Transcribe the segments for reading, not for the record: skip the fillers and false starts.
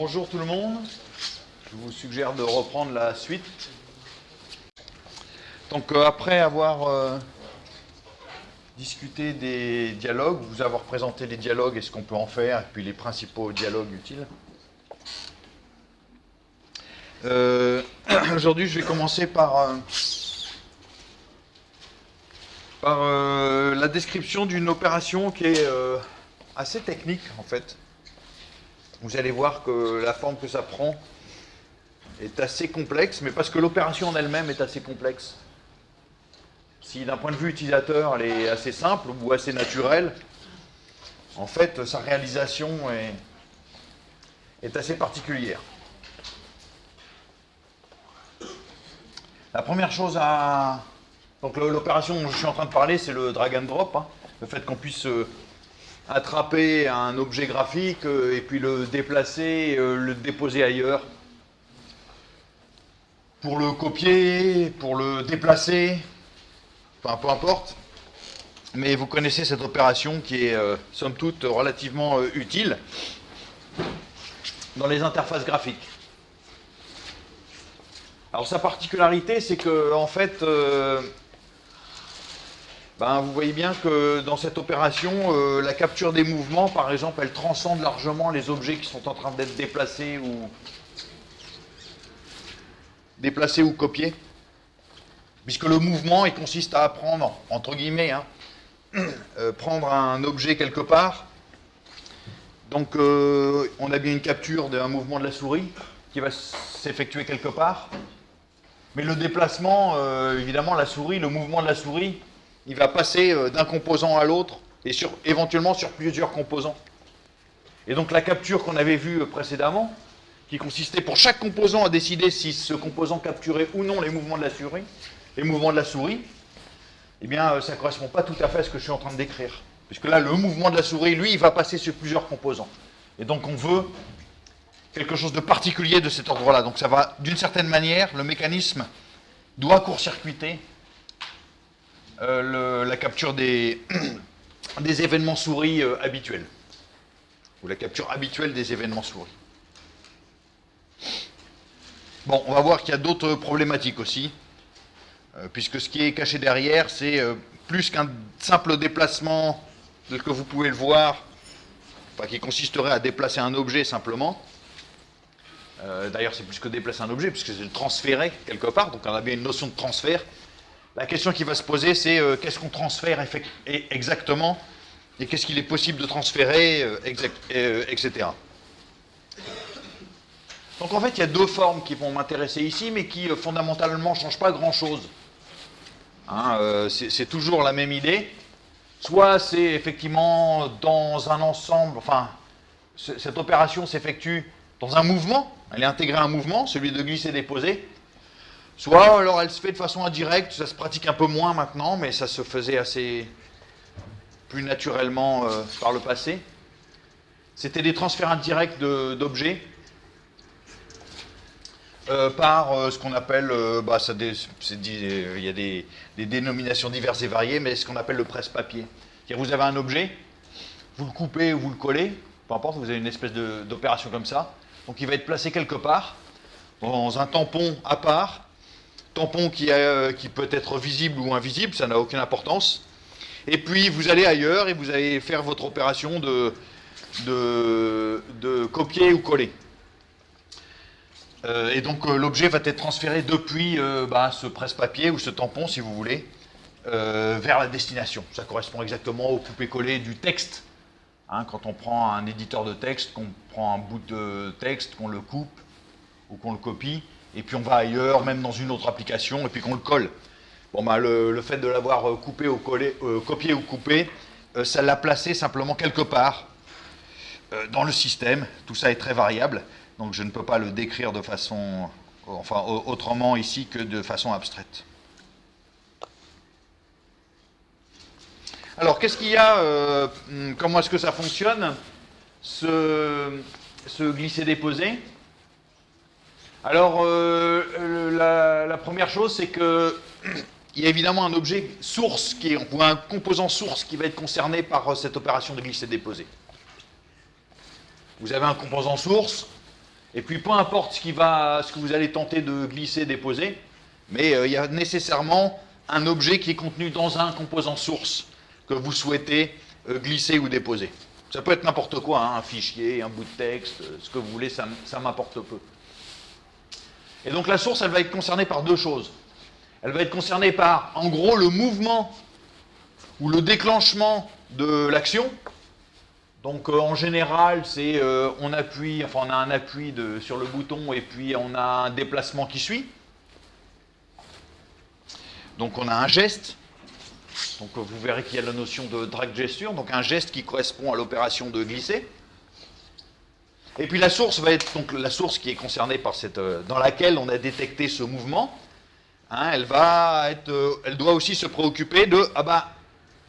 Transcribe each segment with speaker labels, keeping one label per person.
Speaker 1: Bonjour tout le monde, je vous suggère de reprendre la suite. Donc après avoir discuté des dialogues, vous avoir présenté les dialogues et ce qu'on peut en faire, et puis les principaux dialogues utiles. Aujourd'hui je vais commencer par la description d'une opération qui est assez technique en fait. Vous allez voir que la forme que ça prend est assez complexe, mais parce que l'opération en elle-même est assez complexe. Si d'un point de vue utilisateur, elle est assez simple ou assez naturelle, en fait, sa réalisation est assez particulière. La première chose à... Donc l'opération dont je suis en train de parler, c'est le drag and drop, hein, le fait qu'on puisse attraper un objet graphique et puis le déplacer, le déposer ailleurs. Pour le copier, pour le déplacer, enfin peu importe. Mais vous connaissez cette opération qui est somme toute relativement utile dans les interfaces graphiques. Alors sa particularité, c'est que en fait, vous voyez bien que dans cette opération, la capture des mouvements, par exemple, elle transcende largement les objets qui sont en train d'être déplacés ou copiés. Puisque le mouvement, il consiste à prendre, entre guillemets, prendre un objet quelque part. Donc on a bien une capture d'un mouvement de la souris qui va s'effectuer quelque part. Mais le déplacement, évidemment, le mouvement de la souris, il va passer d'un composant à l'autre et éventuellement sur plusieurs composants. Et donc la capture qu'on avait vue précédemment, qui consistait pour chaque composant à décider si ce composant capturait ou non les mouvements de la souris, eh bien ça ne correspond pas tout à fait à ce que je suis en train de décrire. Puisque là, le mouvement de la souris, lui, il va passer sur plusieurs composants. Et donc on veut quelque chose de particulier de cet ordre-là. Donc ça va, d'une certaine manière, le mécanisme doit court-circuiter la capture des événements souris habituels. Ou la capture habituelle des événements souris. Bon, on va voir qu'il y a d'autres problématiques aussi, puisque ce qui est caché derrière, c'est plus qu'un simple déplacement, tel que vous pouvez le voir, qui consisterait à déplacer un objet simplement. D'ailleurs, c'est plus que déplacer un objet, puisque c'est le transférer quelque part, donc on a bien une notion de transfert. La question qui va se poser, c'est qu'est-ce qu'on transfère exactement, et qu'est-ce qu'il est possible de transférer, etc. Donc en fait, il y a deux formes qui vont m'intéresser ici, mais qui fondamentalement ne changent pas grand-chose. C'est toujours la même idée. Soit c'est effectivement dans un ensemble, cette opération s'effectue dans un mouvement, elle est intégrée à un mouvement, celui de glisser-déposer. Soit alors elle se fait de façon indirecte, ça se pratique un peu moins maintenant, mais ça se faisait assez plus naturellement par le passé. C'était des transferts indirects d'objets. Par ce qu'on appelle, il y a des dénominations diverses et variées, mais ce qu'on appelle le presse-papier. C'est-à-dire vous avez un objet, vous le coupez ou vous le collez, peu importe, vous avez une espèce d'opération comme ça, donc il va être placé quelque part, dans un tampon à part, tampon qui peut être visible ou invisible, ça n'a aucune importance, et puis vous allez ailleurs et vous allez faire votre opération de copier ou coller. Et donc l'objet va être transféré depuis ce presse-papier ou ce tampon, si vous voulez, vers la destination. Ça correspond exactement au coupé-coller du texte. Quand on prend un éditeur de texte, qu'on prend un bout de texte, qu'on le coupe ou qu'on le copie, et puis on va ailleurs, même dans une autre application, et puis qu'on le colle. Bon, le fait de l'avoir coupé ou collé, copié ou coupé, ça l'a placé simplement quelque part dans le système. Tout ça est très variable. Donc je ne peux pas le décrire de façon, autrement ici que de façon abstraite. Alors qu'est-ce qu'il y a, comment est-ce que ça fonctionne, ce glisser-déposer? Alors la première chose, c'est que il y a évidemment un objet source, ou un composant source qui va être concerné par cette opération de glisser-déposer. Vous avez un composant source, Et puis peu importe ce que vous allez tenter de glisser, déposer, mais il y a nécessairement un objet qui est contenu dans un composant source que vous souhaitez glisser ou déposer. Ça peut être n'importe quoi, hein, un fichier, un bout de texte, ce que vous voulez, ça m'importe peu. Et donc la source, elle va être concernée par deux choses. Elle va être concernée par, en gros, le mouvement ou le déclenchement de l'action. Donc en général, c'est on a un appui sur le bouton et puis on a un déplacement qui suit. Donc on a un geste. Donc vous verrez qu'il y a la notion de drag gesture, donc un geste qui correspond à l'opération de glisser. Et puis la source va être donc la source qui est concernée par dans laquelle on a détecté ce mouvement. Hein, elle doit aussi se préoccuper de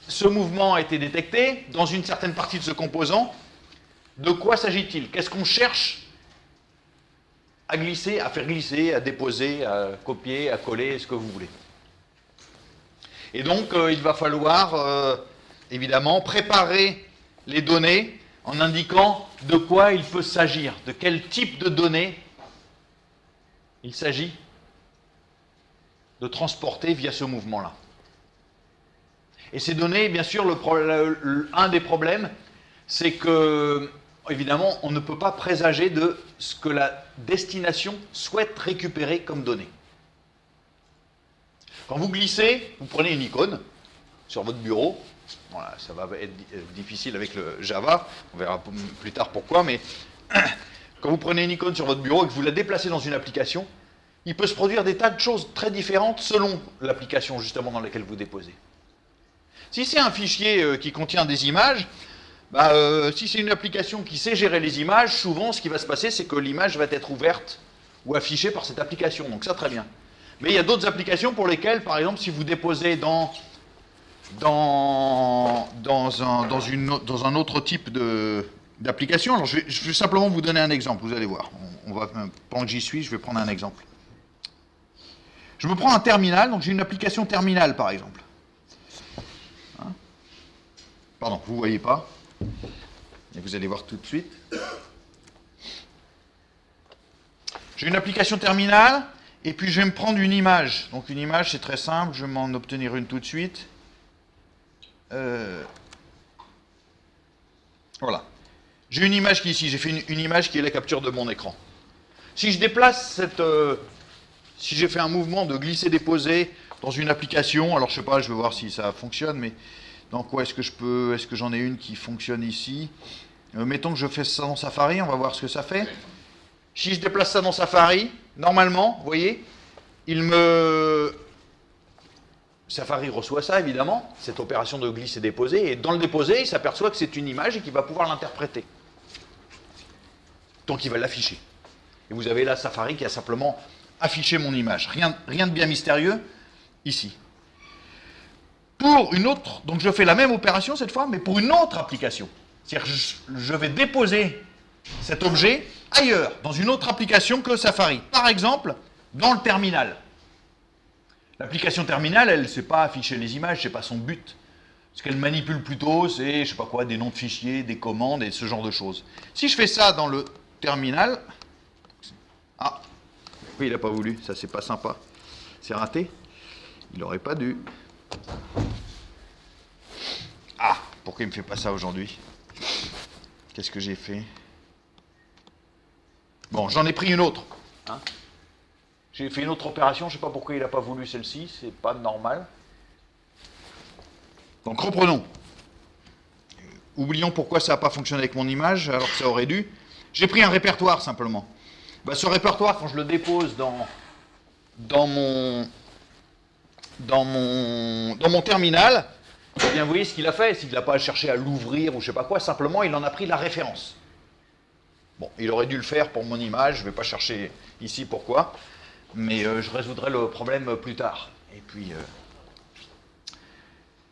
Speaker 1: ce mouvement a été détecté dans une certaine partie de ce composant. De quoi s'agit-il? Qu'est-ce qu'on cherche à glisser, à faire glisser, à déposer, à copier, à coller, ce que vous voulez. Et donc, il va falloir, évidemment, préparer les données en indiquant de quoi il peut s'agir, de quel type de données il s'agit de transporter via ce mouvement-là. Et ces données, bien sûr, un des problèmes, c'est que, évidemment, on ne peut pas présager de ce que la destination souhaite récupérer comme données. Quand vous glissez, vous prenez une icône sur votre bureau. Voilà, ça va être difficile avec le Java, on verra plus tard pourquoi, mais quand vous prenez une icône sur votre bureau et que vous la déplacez dans une application, il peut se produire des tas de choses très différentes selon l'application justement dans laquelle vous déposez. Si c'est un fichier qui contient des images, si c'est une application qui sait gérer les images, souvent ce qui va se passer, c'est que l'image va être ouverte ou affichée par cette application, donc ça très bien. Mais il y a d'autres applications pour lesquelles, par exemple, si vous déposez dans un autre type d'application, alors je vais simplement vous donner un exemple, vous allez voir. Pendant que j'y suis, je vais prendre un exemple. Je me prends un terminal, donc j'ai une application terminal, par exemple. Pardon, vous ne voyez pas, et vous allez voir tout de suite. J'ai une application terminale, et puis je vais me prendre une image. Donc une image, c'est très simple, je vais m'en obtenir une tout de suite. Voilà. J'ai une image qui est ici, j'ai fait une image qui est la capture de mon écran. Si je déplace si j'ai fait un mouvement de glisser-déposer dans une application, alors je sais pas, je vais voir si ça fonctionne, mais dans quoi est-ce que j'en ai une qui fonctionne ici? Mettons que je fais ça dans Safari, on va voir ce que ça fait. Si je déplace ça dans Safari, normalement, vous voyez, Safari reçoit ça, évidemment, cette opération de glisser-déposer, et dans le déposer, il s'aperçoit que c'est une image et qu'il va pouvoir l'interpréter. Donc il va l'afficher. Et vous avez là Safari qui a simplement affiché mon image. Rien de bien mystérieux, ici. Pour une autre, donc je fais la même opération cette fois, mais pour une autre application. C'est-à-dire que je vais déposer cet objet ailleurs, dans une autre application que Safari. Par exemple, dans le terminal. L'application terminal, elle ne sait pas afficher les images, ce n'est pas son but. Ce qu'elle manipule plutôt, c'est, je ne sais pas quoi, des noms de fichiers, des commandes et ce genre de choses. Si je fais ça dans le terminal... Ah, oui, il n'a pas voulu, ça c'est pas sympa. C'est raté. Il n'aurait pas dû. Ah, pourquoi il ne me fait pas ça aujourd'hui? Qu'est-ce que j'ai fait? Bon, j'en ai pris une autre. Hein, j'ai fait une autre opération, je ne sais pas pourquoi il n'a pas voulu celle-ci, c'est pas normal. Donc reprenons. Oublions pourquoi ça n'a pas fonctionné avec mon image, alors que ça aurait dû. J'ai pris un répertoire simplement. Ce répertoire, quand je le dépose dans mon terminal, eh bien, vous voyez ce qu'il a fait, c'est qu'il n'a pas cherché à l'ouvrir ou je ne sais pas quoi, simplement il en a pris la référence. Bon, il aurait dû le faire pour mon image, je ne vais pas chercher ici pourquoi, mais je résoudrai le problème plus tard. Et puis,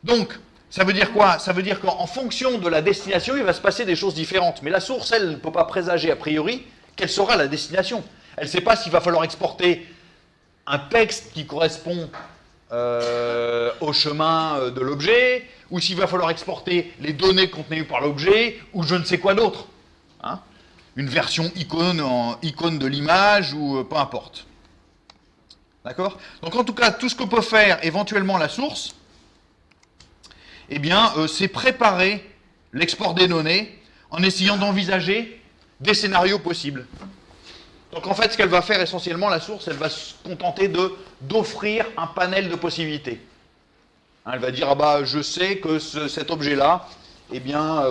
Speaker 1: donc, ça veut dire quoi? Ça veut dire qu'en fonction de la destination, il va se passer des choses différentes. Mais la source, elle, ne peut pas présager a priori quelle sera la destination. Elle ne sait pas s'il va falloir exporter un texte qui correspond au chemin de l'objet, ou s'il va falloir exporter les données contenues par l'objet, ou je ne sais quoi d'autre. Hein, une version icône de l'image, ou peu importe. D'accord? Donc en tout cas, tout ce que peut faire éventuellement la source, eh bien, c'est préparer l'export des données en essayant d'envisager des scénarios possibles. Donc en fait, ce qu'elle va faire essentiellement, la source, elle va se contenter d'offrir un panel de possibilités. Hein, elle va dire, ah bah, je sais que cet objet-là, eh bien,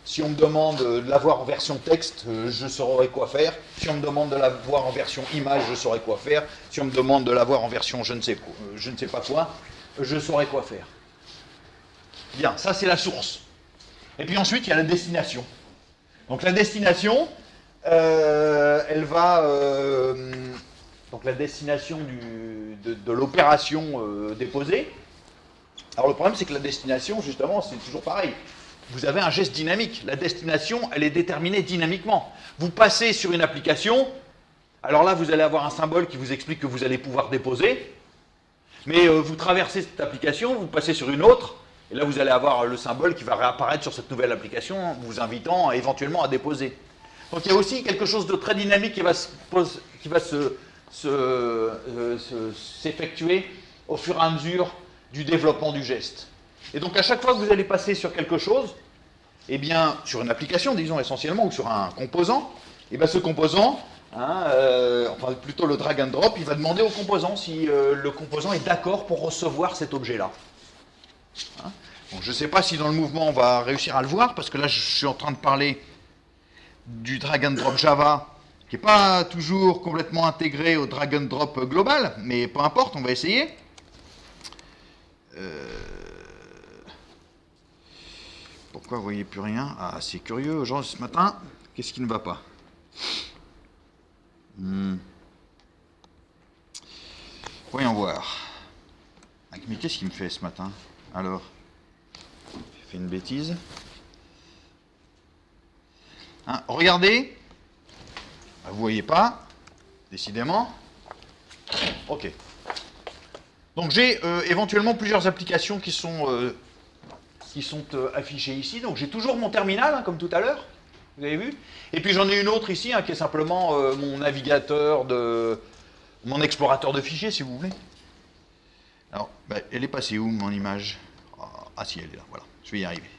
Speaker 1: si on me demande de l'avoir en version texte, je saurai quoi faire. Si on me demande de l'avoir en version image, je saurai quoi faire. Si on me demande de l'avoir en version je ne sais pas quoi, je saurai quoi faire. Bien, ça c'est la source. Et puis ensuite, il y a la destination. Donc la destination, elle va... donc la destination de l'opération déposée. Alors le problème, c'est que la destination, justement, c'est toujours pareil. Vous avez un geste dynamique. La destination, elle est déterminée dynamiquement. Vous passez sur une application, alors là, vous allez avoir un symbole qui vous explique que vous allez pouvoir déposer, mais vous traversez cette application, vous passez sur une autre, et là, vous allez avoir le symbole qui va réapparaître sur cette nouvelle application, vous invitant éventuellement à déposer. Donc il y a aussi quelque chose de très dynamique qui va s'effectuer au fur et à mesure du développement du geste. Et donc à chaque fois que vous allez passer sur quelque chose, eh bien, sur une application, disons essentiellement, ou sur un composant, eh bien ce composant, enfin plutôt le drag and drop, il va demander au composant si le composant est d'accord pour recevoir cet objet-là. Hein, donc je ne sais pas si dans le mouvement on va réussir à le voir, parce que là je suis en train de parler du drag and drop Java, qui n'est pas toujours complètement intégré au drag and drop global, mais peu importe, on va essayer. Pourquoi vous ne voyez plus rien? Ah, c'est curieux, aujourd'hui, ce matin. Qu'est-ce qui ne va pas? Voyons voir. Mais qu'est-ce qu'il me fait ce matin? Alors, j'ai fait une bêtise. Hein, regardez. Vous ne voyez pas, décidément. Ok. Donc j'ai éventuellement plusieurs applications qui sont affichées ici. Donc j'ai toujours mon terminal, hein, comme tout à l'heure, vous avez vu. Et puis j'en ai une autre ici, hein, qui est simplement mon navigateur, mon explorateur de fichiers, si vous voulez. Alors, elle est passée où, mon image? Ah si, elle est là, voilà, je vais y arriver.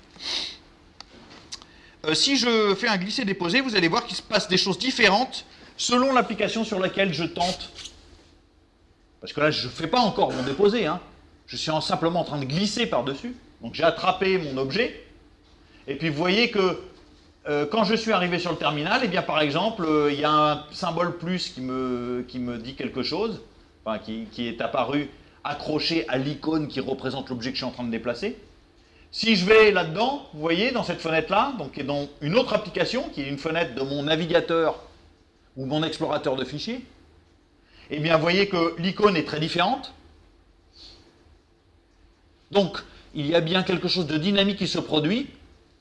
Speaker 1: Si je fais un glisser-déposer, vous allez voir qu'il se passe des choses différentes selon l'application sur laquelle je tente. Parce que là, je ne fais pas encore mon déposé, hein. Je suis simplement en train de glisser par-dessus. Donc j'ai attrapé mon objet. Et puis vous voyez que quand je suis arrivé sur le terminal, eh bien par exemple, il y a un symbole plus qui me dit quelque chose, enfin, qui est apparu accroché à l'icône qui représente l'objet que je suis en train de déplacer. Si je vais là-dedans, vous voyez, dans cette fenêtre-là, donc qui est dans une autre application, qui est une fenêtre de mon navigateur ou mon explorateur de fichiers, eh bien, vous voyez que l'icône est très différente. Donc, il y a bien quelque chose de dynamique qui se produit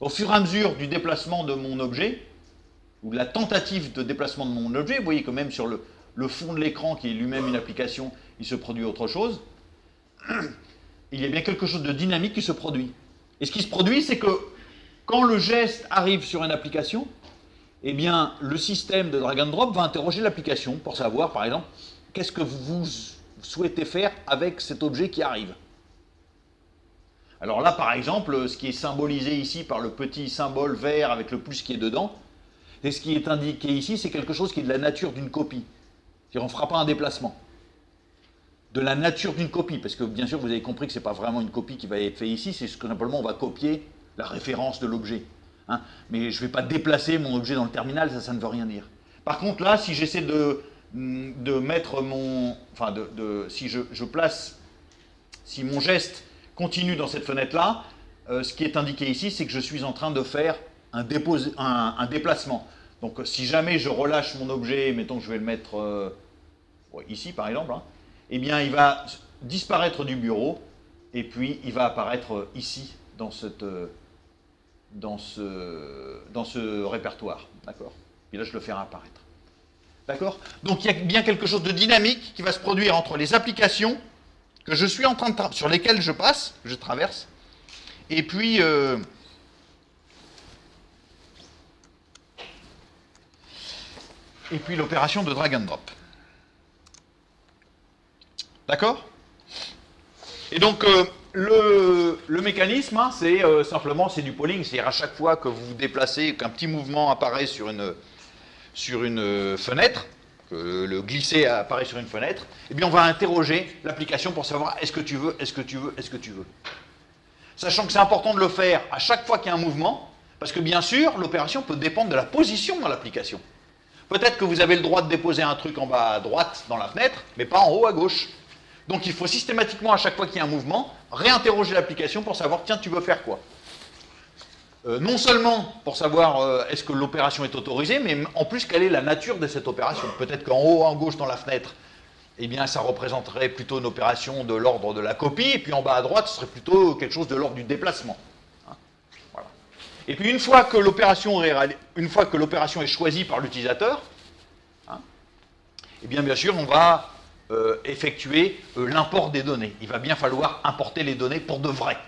Speaker 1: au fur et à mesure du déplacement de mon objet, ou de la tentative de déplacement de mon objet. Vous voyez que même sur le fond de l'écran, qui est lui-même une application, il se produit autre chose. Il y a bien quelque chose de dynamique qui se produit. Et ce qui se produit, c'est que quand le geste arrive sur une application, eh bien, le système de drag and drop va interroger l'application pour savoir, par exemple, qu'est-ce que vous souhaitez faire avec cet objet qui arrive. Alors là, par exemple, ce qui est symbolisé ici par le petit symbole vert avec le plus qui est dedans, et ce qui est indiqué ici, c'est quelque chose qui est de la nature d'une copie. C'est-à-dire, on ne fera pas un déplacement. De la nature d'une copie, parce que bien sûr, vous avez compris que ce n'est pas vraiment une copie qui va être faite ici, c'est que simplement on va copier la référence de l'objet. Hein, mais je ne vais pas déplacer mon objet dans le terminal, ça ne veut rien dire. Par contre, là, si j'essaie de mettre mon... Enfin, si je place... Si mon geste continue dans cette fenêtre-là, ce qui est indiqué ici, c'est que je suis en train de faire un déplacement. Donc, si jamais je relâche mon objet, mettons que je vais le mettre ici, par exemple, hein, eh bien, il va disparaître du bureau, et puis il va apparaître ici, dans ce répertoire. D'accord? Et là, je le fais apparaître. D'accord? Donc, il y a bien quelque chose de dynamique qui va se produire entre les applications que je suis en train de sur lesquelles je passe, je traverse, et puis et puis l'opération de drag and drop. D'accord? Et donc, le mécanisme, hein, c'est simplement c'est du polling, c'est-à-dire à chaque fois que vous vous déplacez, qu'un petit mouvement apparaît sur une fenêtre, que le glisser apparaît sur une fenêtre, eh bien on va interroger l'application pour savoir est-ce que tu veux, est-ce que tu veux, est-ce que tu veux. Sachant que c'est important de le faire à chaque fois qu'il y a un mouvement, parce que bien sûr, l'opération peut dépendre de la position dans l'application. Peut-être que vous avez le droit de déposer un truc en bas à droite dans la fenêtre, mais pas en haut à gauche. Donc il faut systématiquement, à chaque fois qu'il y a un mouvement, réinterroger l'application pour savoir, tiens, tu veux faire quoi? Non seulement pour savoir est-ce que l'opération est autorisée, mais en plus, quelle est la nature de cette opération. Peut-être qu'en haut, en gauche, dans la fenêtre, eh bien, ça représenterait plutôt une opération de l'ordre de la copie, et puis en bas à droite, ce serait plutôt quelque chose de l'ordre du déplacement. Hein, voilà. Et puis une fois que l'opération est choisie par l'utilisateur, hein, eh bien sûr, on va effectuer l'import des données. Il va bien falloir importer les données pour de vrai.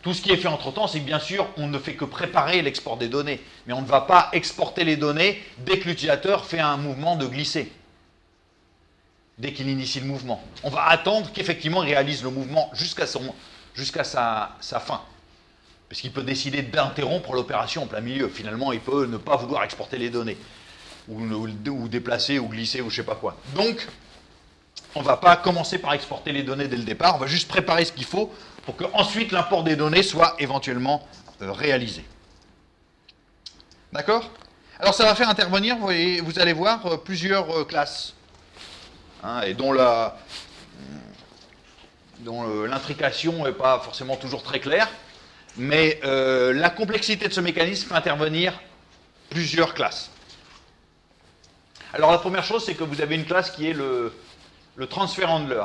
Speaker 1: Tout ce qui est fait entre-temps, c'est que bien sûr, on ne fait que préparer l'export des données, mais on ne va pas exporter les données dès que l'utilisateur fait un mouvement de glisser, dès qu'il initie le mouvement. On va attendre qu'effectivement il réalise le mouvement jusqu'à sa fin. Parce qu'il peut décider d'interrompre l'opération en plein milieu. Finalement, il peut ne pas vouloir exporter les données, ou déplacer, ou glisser, ou je ne sais pas quoi. Donc, on ne va pas commencer par exporter les données dès le départ, on va juste préparer ce qu'il faut pour qu'ensuite l'import des données soit éventuellement réalisé. D'accord? Alors ça va faire intervenir, vous allez voir, plusieurs classes, hein, et dont l'intrication n'est pas forcément toujours très claire, mais la complexité de ce mécanisme fait intervenir plusieurs classes. Alors la première chose, c'est que vous avez une classe qui est le transfer handler.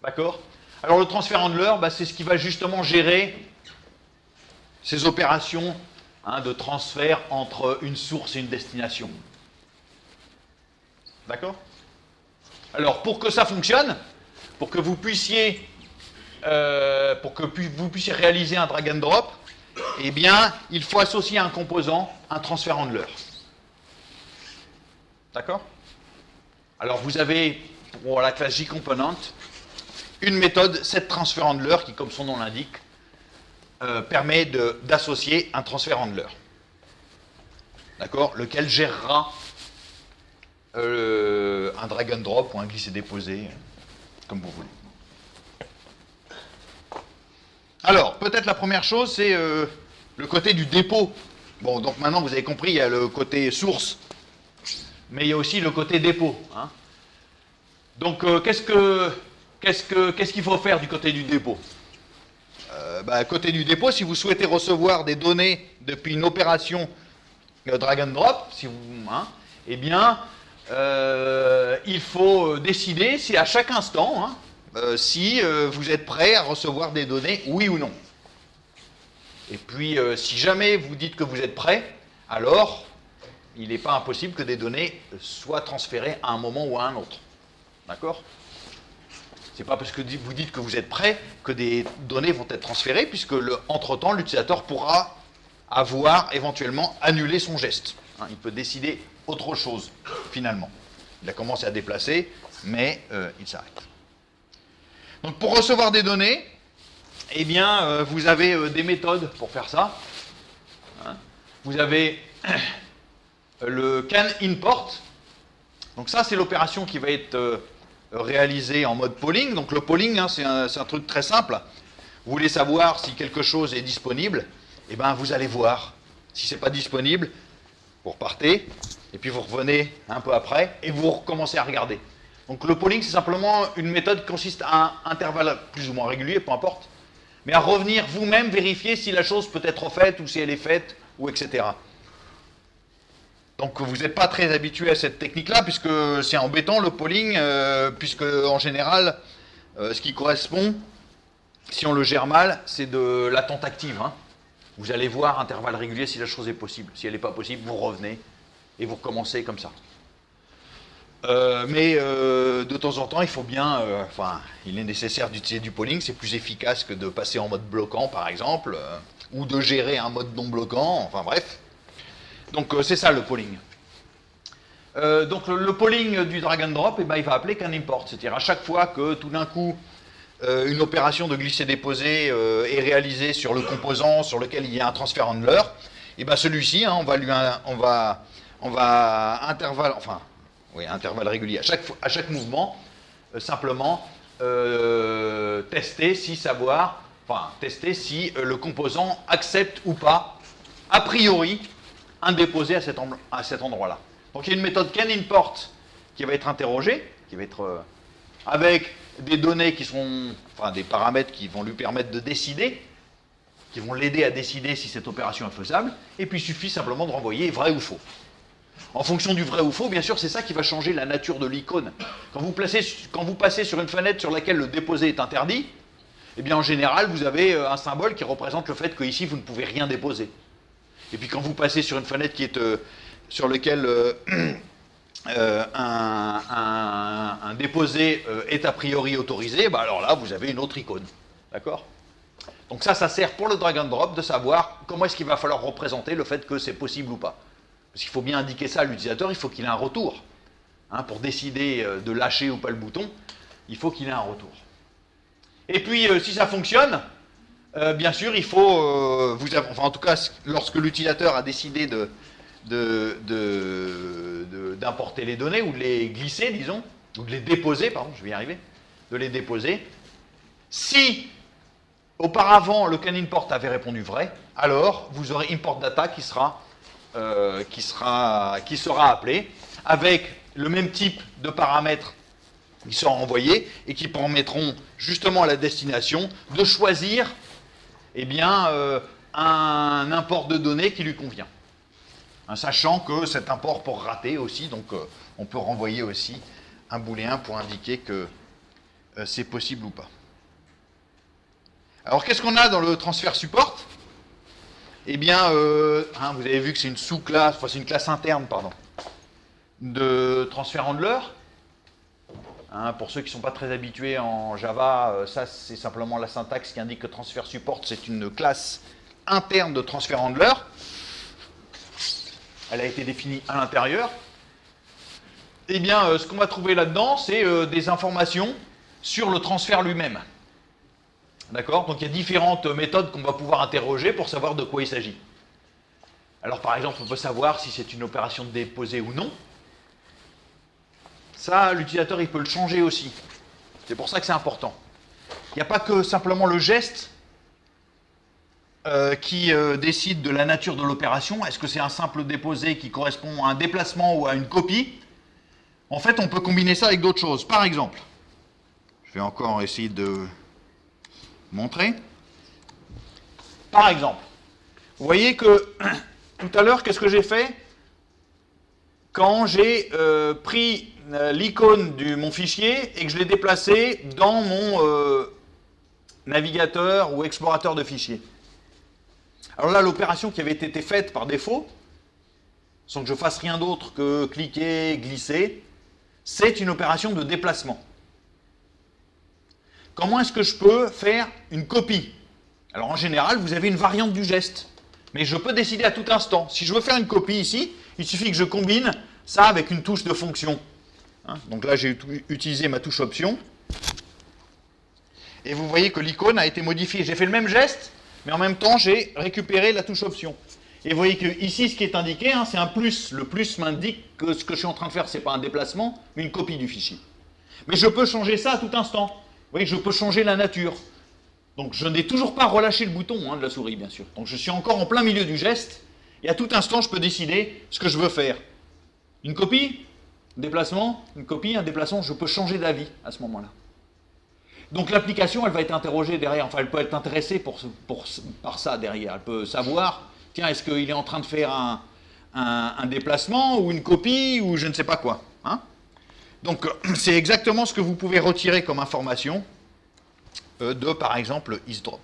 Speaker 1: D'accord? Alors le transfer handler, c'est ce qui va justement gérer ces opérations, hein, de transfert entre une source et une destination. D'accord? Alors pour que ça fonctionne, pour que vous puissiez réaliser un drag and drop, eh bien, il faut associer à un composant un transfer handler. D'accord? Alors vous avez, pour la classe JComponent, une méthode setTransferHandler qui, comme son nom l'indique, permet d'associer un transfer handler. D'accord? Lequel gérera un drag and drop ou un glisser-déposer, comme vous voulez. Alors, peut-être la première chose, c'est le côté du dépôt. Bon, donc maintenant vous avez compris, il y a le côté source, mais il y a aussi le côté dépôt. Hein. Donc, qu'est-ce qu'il faut faire du côté du dépôt? Côté du dépôt, si vous souhaitez recevoir des données depuis une opération drag and drop, eh bien, il faut décider si à chaque instant, si vous êtes prêt à recevoir des données, oui ou non. Et puis, si jamais vous dites que vous êtes prêt, alors il n'est pas impossible que des données soient transférées à un moment ou à un autre. D'accord? C'est pas parce que vous dites que vous êtes prêt que des données vont être transférées, puisque entre-temps, l'utilisateur pourra avoir éventuellement annulé son geste. Hein, il peut décider autre chose, finalement. Il a commencé à déplacer, mais il s'arrête. Donc pour recevoir des données, eh bien, vous avez des méthodes pour faire ça. Hein. Vous avez le canImport. Donc ça, c'est l'opération qui va être réalisée en mode polling. Donc le polling, c'est un truc très simple. Vous voulez savoir si quelque chose est disponible, eh bien, vous allez voir. Si ce n'est pas disponible, vous repartez, et puis vous revenez un peu après, et vous recommencez à regarder. Donc le polling, c'est simplement une méthode qui consiste à un intervalle plus ou moins régulier, peu importe, mais à revenir vous-même vérifier si la chose peut être faite, ou si elle est faite, ou etc. Donc vous n'êtes pas très habitué à cette technique-là, puisque c'est embêtant le polling, puisque en général, ce qui correspond, si on le gère mal, c'est de l'attente active. Hein. Vous allez voir intervalle régulier si la chose est possible. Si elle n'est pas possible, vous revenez et vous recommencez comme ça. Mais de temps en temps, il faut bien, il est nécessaire d'utiliser du polling, c'est plus efficace que de passer en mode bloquant par exemple, ou de gérer un mode non bloquant, enfin bref. Donc c'est ça le polling. Donc le polling du drag and drop, eh ben, il va appeler qu'un import. C'est-à-dire à chaque fois que tout d'un coup une opération de glisser-déposer est réalisée sur le composant sur lequel il y a un transfert handler, et ben celui-ci, hein, on va intervalle régulier à chaque mouvement, simplement tester si le composant accepte ou pas a priori un déposé à cet endroit-là. Donc il y a une méthode canImport qui va être interrogée, qui va être avec des données qui sont, enfin des paramètres qui vont lui permettre de décider, qui vont l'aider à décider si cette opération est faisable, et puis il suffit simplement de renvoyer vrai ou faux. En fonction du vrai ou faux, bien sûr, c'est ça qui va changer la nature de l'icône. Quand vous passez sur une fenêtre sur laquelle le déposé est interdit, eh bien en général, vous avez un symbole qui représente le fait que ici vous ne pouvez rien déposer. Et puis quand vous passez sur une fenêtre qui est sur laquelle un déposé est a priori autorisé, bah alors là, vous avez une autre icône. D'accord? Donc ça sert pour le drag and drop de savoir comment est-ce qu'il va falloir représenter le fait que c'est possible ou pas. Parce qu'il faut bien indiquer ça à l'utilisateur, il faut qu'il ait un retour. Hein, pour décider de lâcher ou pas le bouton, il faut qu'il ait un retour. Et puis, si ça fonctionne, bien sûr, il faut, en tout cas, lorsque l'utilisateur a décidé d'importer les données, ou de les glisser, disons, ou de les déposer, pardon, je vais y arriver, de les déposer, si auparavant le canImport avait répondu vrai, alors vous aurez import data qui sera appelé avec le même type de paramètres qui seront envoyés et qui permettront justement à la destination de choisir un import de données qui lui convient. Hein, sachant que cet import peut rater aussi, donc on peut renvoyer aussi un booléen pour indiquer que c'est possible ou pas. Alors qu'est-ce qu'on a dans le transfert support ? Eh bien, vous avez vu que c'est une sous-classe, enfin c'est une classe interne, pardon, de transfert handler. Hein, pour ceux qui ne sont pas très habitués en Java, ça c'est simplement la syntaxe qui indique que transfert support c'est une classe interne de transfert handler. Elle a été définie à l'intérieur. Eh bien, ce qu'on va trouver là-dedans, c'est des informations sur le transfert lui-même. D'accord? Donc il y a différentes méthodes qu'on va pouvoir interroger pour savoir de quoi il s'agit. Alors par exemple, on peut savoir si c'est une opération de déposer ou non. Ça, l'utilisateur, il peut le changer aussi. C'est pour ça que c'est important. Il n'y a pas que simplement le geste qui décide de la nature de l'opération. Est-ce que c'est un simple déposé qui correspond à un déplacement ou à une copie? En fait, on peut combiner ça avec d'autres choses. Par exemple, je vais encore essayer de montrer. Par exemple, vous voyez que tout à l'heure, qu'est-ce que j'ai fait? Quand j'ai pris l'icône de mon fichier et que je l'ai déplacé dans mon navigateur ou explorateur de fichiers. Alors là, l'opération qui avait été faite par défaut, sans que je fasse rien d'autre que cliquer, glisser, c'est une opération de déplacement. Comment est-ce que je peux faire une copie? Alors en général, vous avez une variante du geste, mais je peux décider à tout instant. Si je veux faire une copie ici, il suffit que je combine ça avec une touche de fonction. Hein, donc là, j'ai utilisé ma touche option. Et vous voyez que l'icône a été modifiée. J'ai fait le même geste, mais en même temps, j'ai récupéré la touche option. Et vous voyez que ici, ce qui est indiqué, hein, c'est un plus. Le plus m'indique que ce que je suis en train de faire, ce n'est pas un déplacement, mais une copie du fichier. Mais je peux changer ça à tout instant. Vous voyez que je peux changer la nature. Donc je n'ai toujours pas relâché le bouton de la souris, bien sûr. Donc je suis encore en plein milieu du geste, et à tout instant, je peux décider ce que je veux faire. Une copie, un déplacement, une copie, un déplacement, je peux changer d'avis à ce moment-là. Donc l'application, elle va être interrogée derrière, enfin elle peut être intéressée par ça derrière. Elle peut savoir, tiens, est-ce qu'il est en train de faire un déplacement ou une copie ou je ne sais pas quoi. Hein? Donc c'est exactement ce que vous pouvez retirer comme information de, par exemple, isDrop.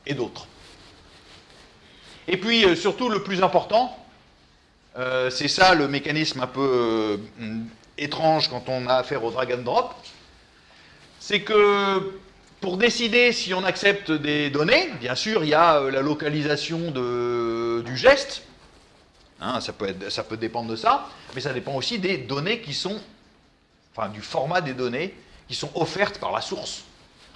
Speaker 1: Et d'autres. Et puis, surtout, le plus important, c'est ça le mécanisme un peu étrange quand on a affaire au drag and drop, c'est que pour décider si on accepte des données, bien sûr, il y a la localisation du geste, Hein, ça peut dépendre de ça, mais ça dépend aussi des données qui sont, enfin du format des données qui sont offertes par la source.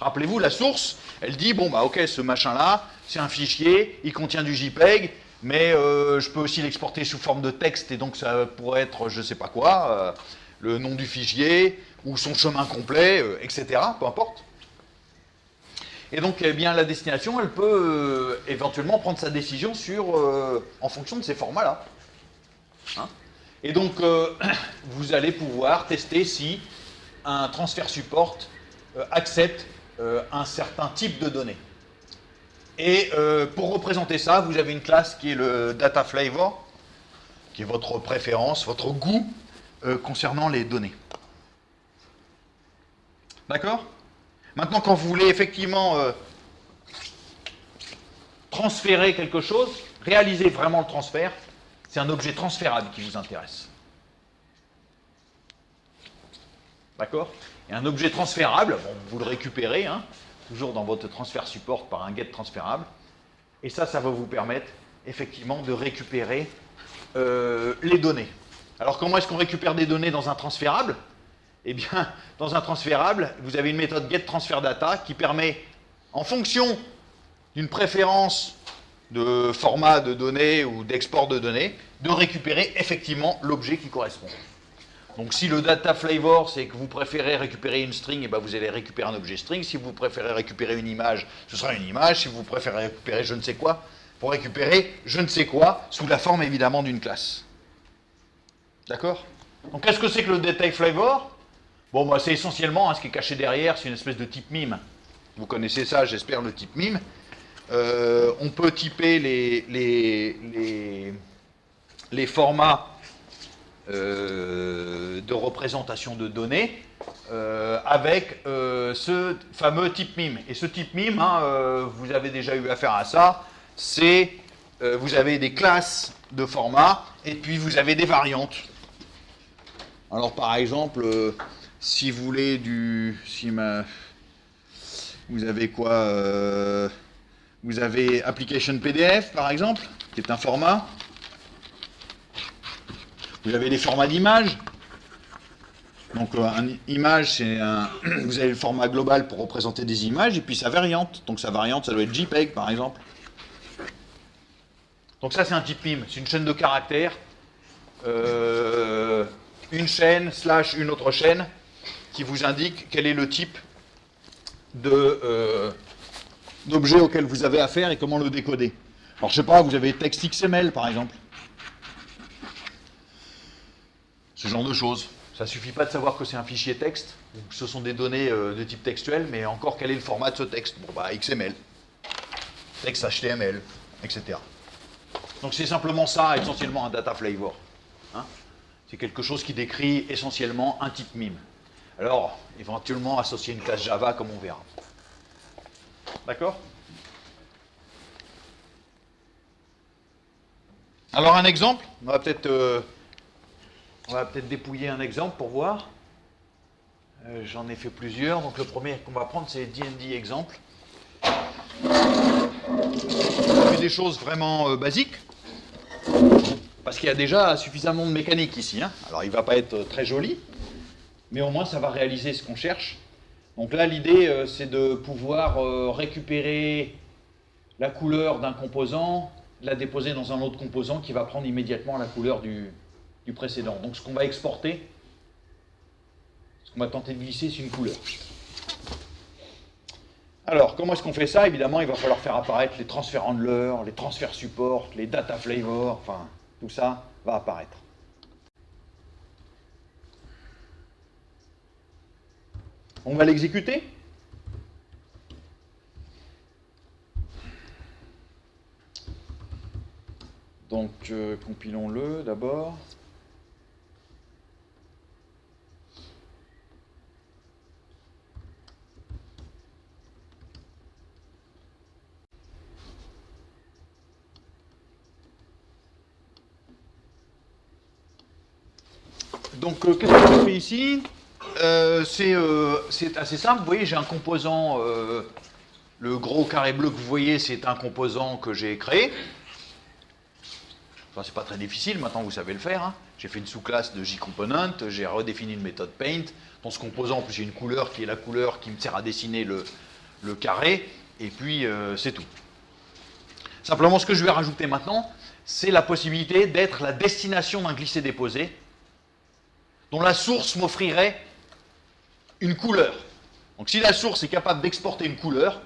Speaker 1: Rappelez-vous, la source, elle dit, bon bah ok, ce machin-là, c'est un fichier, il contient du JPEG, mais je peux aussi l'exporter sous forme de texte, et donc ça pourrait être je sais pas quoi, le nom du fichier, ou son chemin complet, etc., peu importe. Et donc, eh bien, la destination, elle peut éventuellement prendre sa décision en fonction de ces formats-là. Hein, et donc, vous allez pouvoir tester si un transfert support accepte un certain type de données. Et pour représenter ça, vous avez une classe qui est le data flavor, qui est votre préférence, votre goût concernant les données. D'accord ? Maintenant, quand vous voulez effectivement transférer quelque chose, réaliser vraiment le transfert, c'est un objet transférable qui vous intéresse. D'accord ? Et un objet transférable, bon, vous le récupérez, hein, toujours dans votre transfert support par un get transférable, et ça va vous permettre effectivement de récupérer les données. Alors comment est-ce qu'on récupère des données dans un transférable ? Eh bien, dans un transférable, vous avez une méthode getTransferData qui permet, en fonction d'une préférence de format de données ou d'export de données, de récupérer effectivement l'objet qui correspond. Donc si le data flavor, c'est que vous préférez récupérer une string, eh bien vous allez récupérer un objet string. Si vous préférez récupérer une image, ce sera une image. Si vous préférez récupérer je ne sais quoi, pour récupérer je ne sais quoi, sous la forme évidemment d'une classe. D'accord ? Donc qu'est-ce que c'est que le data flavor ? Bon, bah, c'est essentiellement ce qui est caché derrière, c'est une espèce de type mime. Vous connaissez ça, j'espère, le type mime. On peut typer les formats de représentation de données avec ce fameux type mime. Et ce type mime, hein, vous avez déjà eu affaire à ça, c'est vous avez des classes de format et puis vous avez des variantes. Alors par exemple, si vous voulez vous avez quoi vous avez application PDF par exemple, qui est un format. Vous avez des formats d'images. Donc une image, vous avez le format global pour représenter des images, et puis sa variante. Donc sa variante, ça doit être JPEG par exemple. Donc ça c'est un type mime, c'est une chaîne de caractères. Une chaîne / une autre chaîne qui vous indique quel est le type d'objet auquel vous avez affaire et comment le décoder. Alors je sais pas, vous avez texte XML par exemple. Ce genre de choses. Ça suffit pas de savoir que c'est un fichier texte, ou que ce sont des données de type textuel, mais encore quel est le format de ce texte. Bon bah XML, texte HTML, etc. Donc c'est simplement ça, essentiellement un data flavor. Hein, c'est quelque chose qui décrit essentiellement un type mime. Alors, éventuellement associer une classe Java comme on verra. D'accord ? Alors un exemple, on va peut-être dépouiller un exemple pour voir. J'en ai fait plusieurs, donc le premier qu'on va prendre c'est D&D exemple. On fait des choses vraiment basiques, parce qu'il y a déjà suffisamment de mécanique ici. Hein. Alors il ne va pas être très joli, mais au moins ça va réaliser ce qu'on cherche. Donc là l'idée c'est de pouvoir récupérer la couleur d'un composant, la déposer dans un autre composant qui va prendre immédiatement la couleur du précédent. Donc ce qu'on va exporter, ce qu'on va tenter de glisser, c'est une couleur. Alors, comment est-ce qu'on fait ça? Évidemment, il va falloir faire apparaître les transferts handlers, les transferts support, les data flavor, enfin, tout ça va apparaître. On va l'exécuter. Donc, compilons-le d'abord. Donc, qu'est-ce que je fais ici? C'est assez simple. Vous voyez, j'ai un composant, le gros carré bleu que vous voyez, c'est un composant que j'ai créé. Enfin, c'est pas très difficile, maintenant vous savez le faire. Hein. J'ai fait une sous-classe de JComponent, j'ai redéfini une méthode Paint. Dans ce composant, en plus, j'ai une couleur qui est la couleur qui me sert à dessiner le carré, et puis c'est tout. Simplement, ce que je vais rajouter maintenant, c'est la possibilité d'être la destination d'un glissé-déposé, dont la source m'offrirait une couleur. Donc si la source est capable d'exporter une couleur,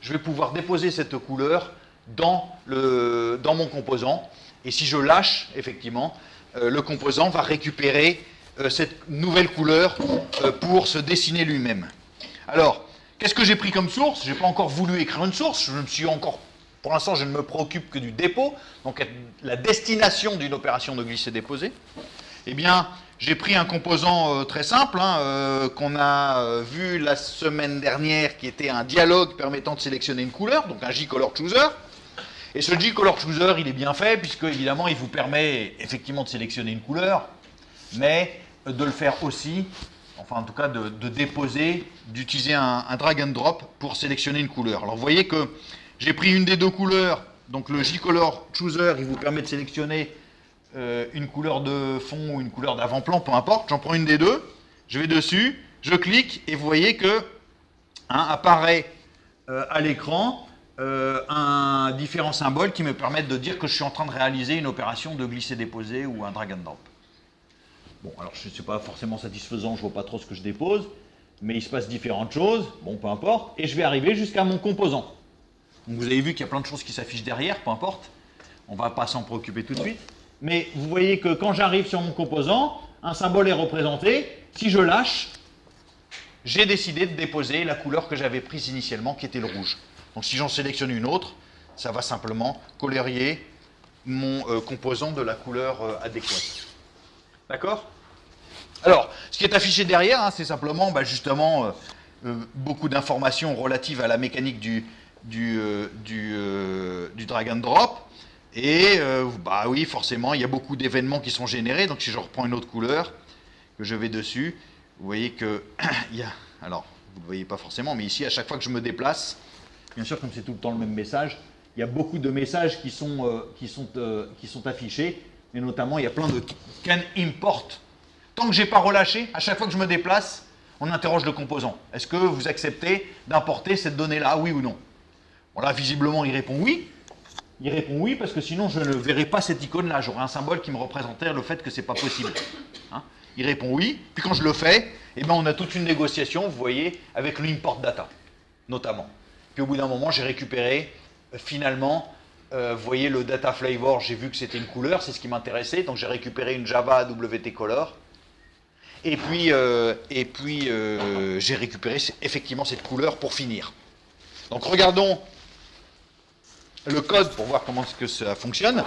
Speaker 1: je vais pouvoir déposer cette couleur dans mon composant. Et si je lâche, effectivement, le composant va récupérer cette nouvelle couleur pour se dessiner lui-même. Alors, qu'est-ce que j'ai pris comme source? Je n'ai pas encore voulu écrire une source. Pour l'instant, je ne me préoccupe que du dépôt, donc la destination d'une opération de glisser-déposer. Eh bien, j'ai pris un composant très simple, qu'on a vu la semaine dernière, qui était un dialogue permettant de sélectionner une couleur, donc un JColorChooser. Et ce JColorChooser, il est bien fait, puisque évidemment, il vous permet effectivement de sélectionner une couleur, mais de le faire aussi, enfin en tout cas de déposer, d'utiliser un drag and drop pour sélectionner une couleur. Alors vous voyez que j'ai pris une des deux couleurs, donc le JColorChooser, il vous permet de sélectionner une couleur de fond ou une couleur d'avant-plan, peu importe, j'en prends une des deux, je vais dessus, je clique, et vous voyez que apparaît à l'écran un différent symbole qui me permettent de dire que je suis en train de réaliser une opération de glisser-déposer ou un drag and drop. Bon, alors je ne suis pas forcément satisfaisant, je ne vois pas trop ce que je dépose, mais il se passe différentes choses, bon, peu importe, et je vais arriver jusqu'à mon composant. Donc vous avez vu qu'il y a plein de choses qui s'affichent derrière, peu importe, on ne va pas s'en préoccuper tout de suite, mais vous voyez que quand j'arrive sur mon composant, un symbole est représenté, si je lâche, j'ai décidé de déposer la couleur que j'avais prise initialement, qui était le rouge. Donc si j'en sélectionne une autre, ça va simplement colorier mon composant de la couleur adéquate. D'accord? Alors, ce qui est affiché derrière, c'est simplement justement beaucoup d'informations relatives à la mécanique du drag and drop. Et oui, forcément, il y a beaucoup d'événements qui sont générés. Donc si je reprends une autre couleur, que je vais dessus, vous voyez que il y a, alors vous ne le voyez pas forcément, mais ici, à chaque fois que je me déplace, bien sûr, comme c'est tout le temps le même message, il y a beaucoup de messages qui sont affichés, et notamment, il y a plein de can import. Tant que je n'ai pas relâché, à chaque fois que je me déplace, on interroge le composant. Est-ce que vous acceptez d'importer cette donnée-là, oui ou non? Bon, là, visiblement, il répond oui. Il répond oui, parce que sinon, je ne verrai pas cette icône-là. J'aurai un symbole qui me représentait le fait que ce n'est pas possible. Il répond oui, puis quand je le fais, on a toute une négociation, vous voyez, avec l'import data, notamment. Puis au bout d'un moment, j'ai récupéré, finalement, vous voyez le data flavor, j'ai vu que c'était une couleur, c'est ce qui m'intéressait, donc j'ai récupéré une Java WT Color, et puis j'ai récupéré effectivement cette couleur pour finir. Donc regardons le code pour voir comment est-ce que ça fonctionne.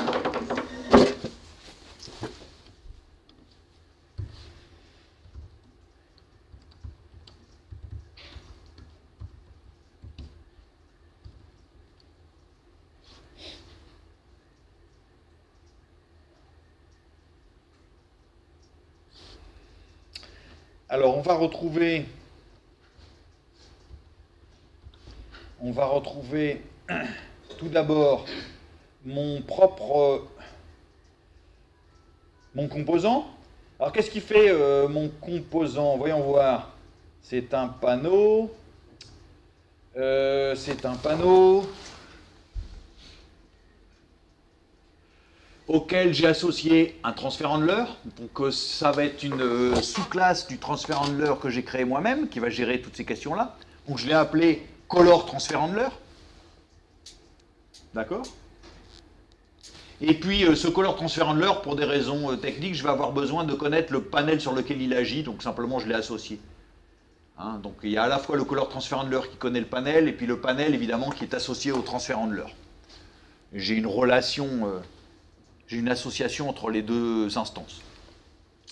Speaker 1: Alors, on va retrouver tout d'abord mon composant. Alors, qu'est-ce qui fait mon composant? Voyons voir. C'est un panneau. Auquel j'ai associé un transfer handler. Donc ça va être une sous-classe du transfer handler que j'ai créé moi-même, qui va gérer toutes ces questions-là. Donc je l'ai appelé color transfer handler. D'accord? Et puis ce color transfer handler, pour des raisons techniques, je vais avoir besoin de connaître le panel sur lequel il agit, donc simplement je l'ai associé. Donc il y a à la fois le color transfer handler qui connaît le panel, et puis le panel évidemment qui est associé au transfer handler. J'ai une relation... J'ai une association entre les deux instances.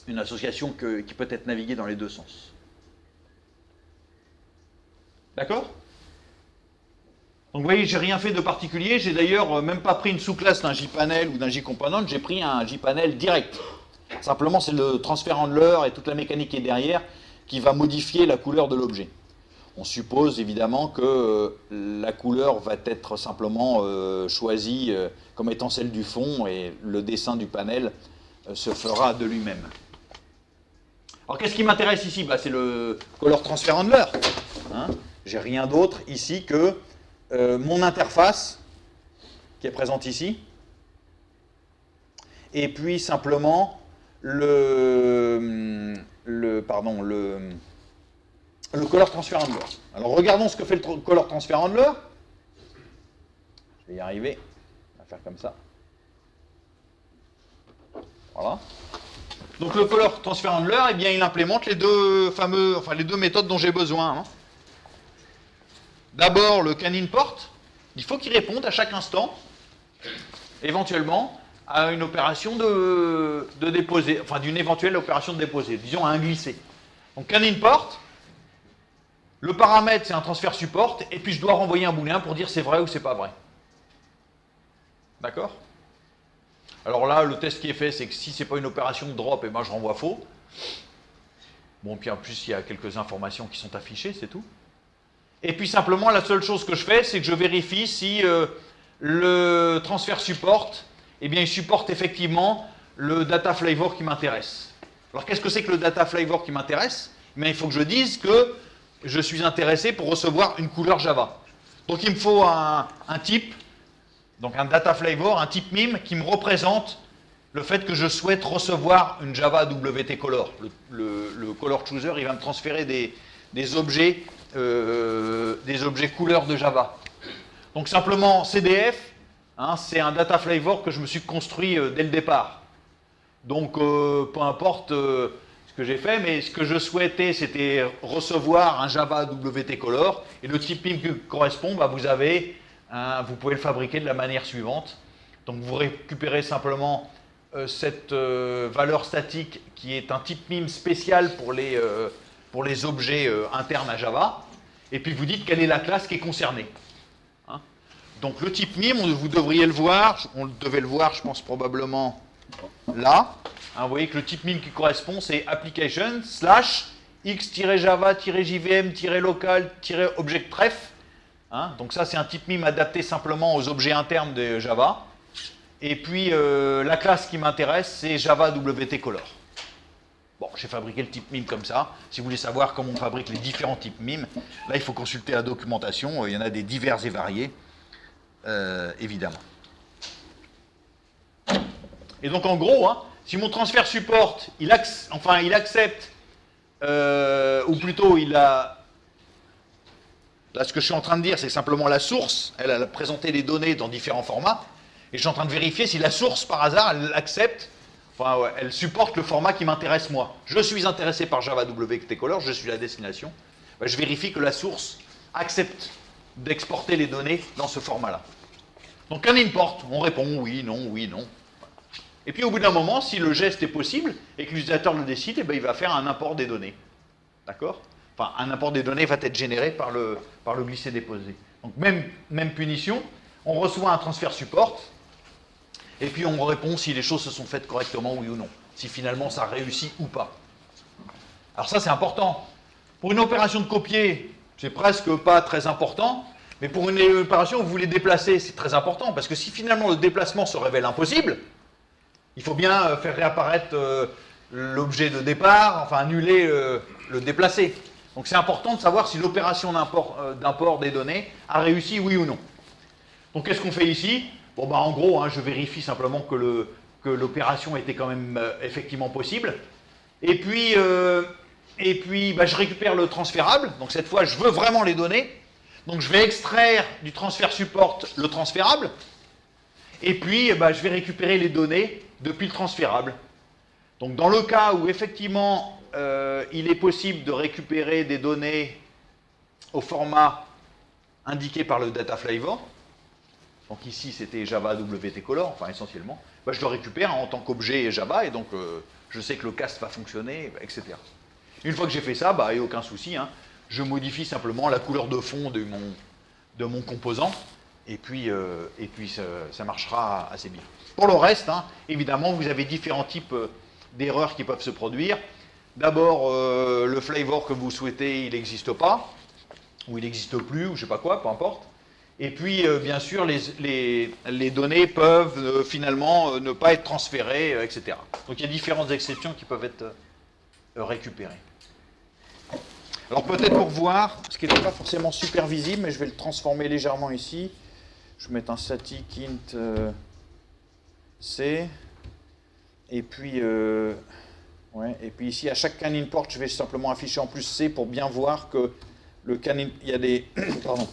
Speaker 1: Une association qui peut être naviguée dans les deux sens. D'accord? Donc vous voyez, j'ai rien fait de particulier. J'ai d'ailleurs même pas pris une sous-classe d'un JPanel ou d'un JComponent. J'ai pris un JPanel direct. Simplement, c'est le transfer handler et toute la mécanique qui est derrière qui va modifier la couleur de l'objet. on suppose évidemment que la couleur va être simplement choisie comme étant celle du fond et le dessin du panel se fera de lui-même. Alors qu'est-ce qui m'intéresse ici? C'est le Color Transfer Handler. Hein, j'ai rien d'autre ici que mon interface qui est présente ici. Et puis simplement le Color Transfer Handler. Alors regardons ce que fait le Color Transfer Handler. Je vais y arriver. On va faire comme ça. Voilà. Donc le Color Transfer Handler, eh bien, il implémente les deux méthodes dont j'ai besoin. Hein. D'abord le CanImport. Il faut qu'il réponde à chaque instant, éventuellement, à une opération de déposer, enfin d'une éventuelle opération de déposer, disons à un glissé. Donc CanImport. Le paramètre, c'est un transfert support, et puis je dois renvoyer un booléen pour dire c'est vrai ou c'est pas vrai. D'accord? Alors là, le test qui est fait, c'est que si c'est pas une opération de drop, eh ben je renvoie faux. Bon, puis en plus, il y a quelques informations qui sont affichées, c'est tout. Et puis simplement, la seule chose que je fais, c'est que je vérifie si le transfert support, eh bien, il supporte effectivement le data flavor qui m'intéresse. Alors qu'est-ce que c'est que le data flavor qui m'intéresse? Mais il faut que je dise que je suis intéressé pour recevoir une couleur Java. Donc il me faut un type, donc un data flavor, un type mime qui me représente le fait que je souhaite recevoir une Java WT Color. Le Color Chooser, il va me transférer des objets couleurs de Java. Donc simplement CDF, hein, c'est un data flavor que je me suis construit dès le départ. Donc peu importe ce que j'ai fait, mais ce que je souhaitais, c'était recevoir un Java WT Color, et le type mime qui correspond, vous pouvez le fabriquer de la manière suivante. Donc vous récupérez simplement cette valeur statique qui est un type mime spécial pour les objets internes à Java, et puis vous dites quelle est la classe qui est concernée. Hein, donc le type mime, vous devriez le voir, on devait le voir, je pense probablement là. Hein, vous voyez que le type mime qui correspond, c'est application / x-java-jvm-local-objectref. Hein, donc ça, c'est un type mime adapté simplement aux objets internes de Java. Et puis, la classe qui m'intéresse, c'est Java WT Color. Bon, j'ai fabriqué le type mime comme ça. Si vous voulez savoir comment on fabrique les différents types mime, là, il faut consulter la documentation. Il y en a des divers et variés, évidemment. Et donc, en gros, hein, si mon transfert support, il accepte, ou plutôt, là, ce que je suis en train de dire, c'est simplement la source. Elle a présenté les données dans différents formats. Et je suis en train de vérifier si la source, par hasard, elle accepte, elle supporte le format qui m'intéresse moi. Je suis intéressé par Java WT Color, je suis la destination. Je vérifie que la source accepte d'exporter les données dans ce format-là. Donc, un import, on répond oui, non, oui, non. Et puis au bout d'un moment, si le geste est possible et que l'utilisateur le décide, il va faire un import des données. D'accord? Enfin, un import des données va être généré par le glisser-déposer. Donc même punition, on reçoit un transfert support, et puis on répond si les choses se sont faites correctement, oui ou non. Si finalement ça réussit ou pas. Alors ça c'est important. Pour une opération de copier, c'est presque pas très important, mais pour une opération où vous voulez déplacer, c'est très important, parce que si finalement le déplacement se révèle impossible, il faut bien faire réapparaître l'objet de départ, enfin annuler le déplacer. Donc c'est important de savoir si l'opération d'import des données a réussi, oui ou non. Donc qu'est-ce qu'on fait ici? Bon, en gros, hein, je vérifie simplement que l'opération était quand même effectivement possible. Et puis je récupère le transférable. Donc cette fois, je veux vraiment les données. Donc je vais extraire du transfert support le transférable. Et puis, je vais récupérer les données depuis le transférable. Donc dans le cas où effectivement il est possible de récupérer des données au format indiqué par le data flavor, donc ici c'était Java WT Color, enfin essentiellement, je le récupère en tant qu'objet Java, et donc je sais que le cast va fonctionner, etc. Une fois que j'ai fait ça, il n'y a aucun souci, hein, je modifie simplement la couleur de fond de mon composant, et puis ça marchera assez bien. Pour le reste, hein, évidemment, vous avez différents types d'erreurs qui peuvent se produire. D'abord, le flavor que vous souhaitez, il n'existe pas. ou il n'existe plus, ou je ne sais pas quoi, peu importe. Et puis, bien sûr, les données peuvent finalement ne pas être transférées, etc. Donc, il y a différentes exceptions qui peuvent être récupérées. Alors, peut-être pour voir, ce qui n'était pas forcément super visible, mais je vais le transformer légèrement ici. Je vais mettre un static int C. Et puis, et puis ici, à chaque can import, je vais simplement afficher en plus C pour bien voir que le can il y a des... pardon.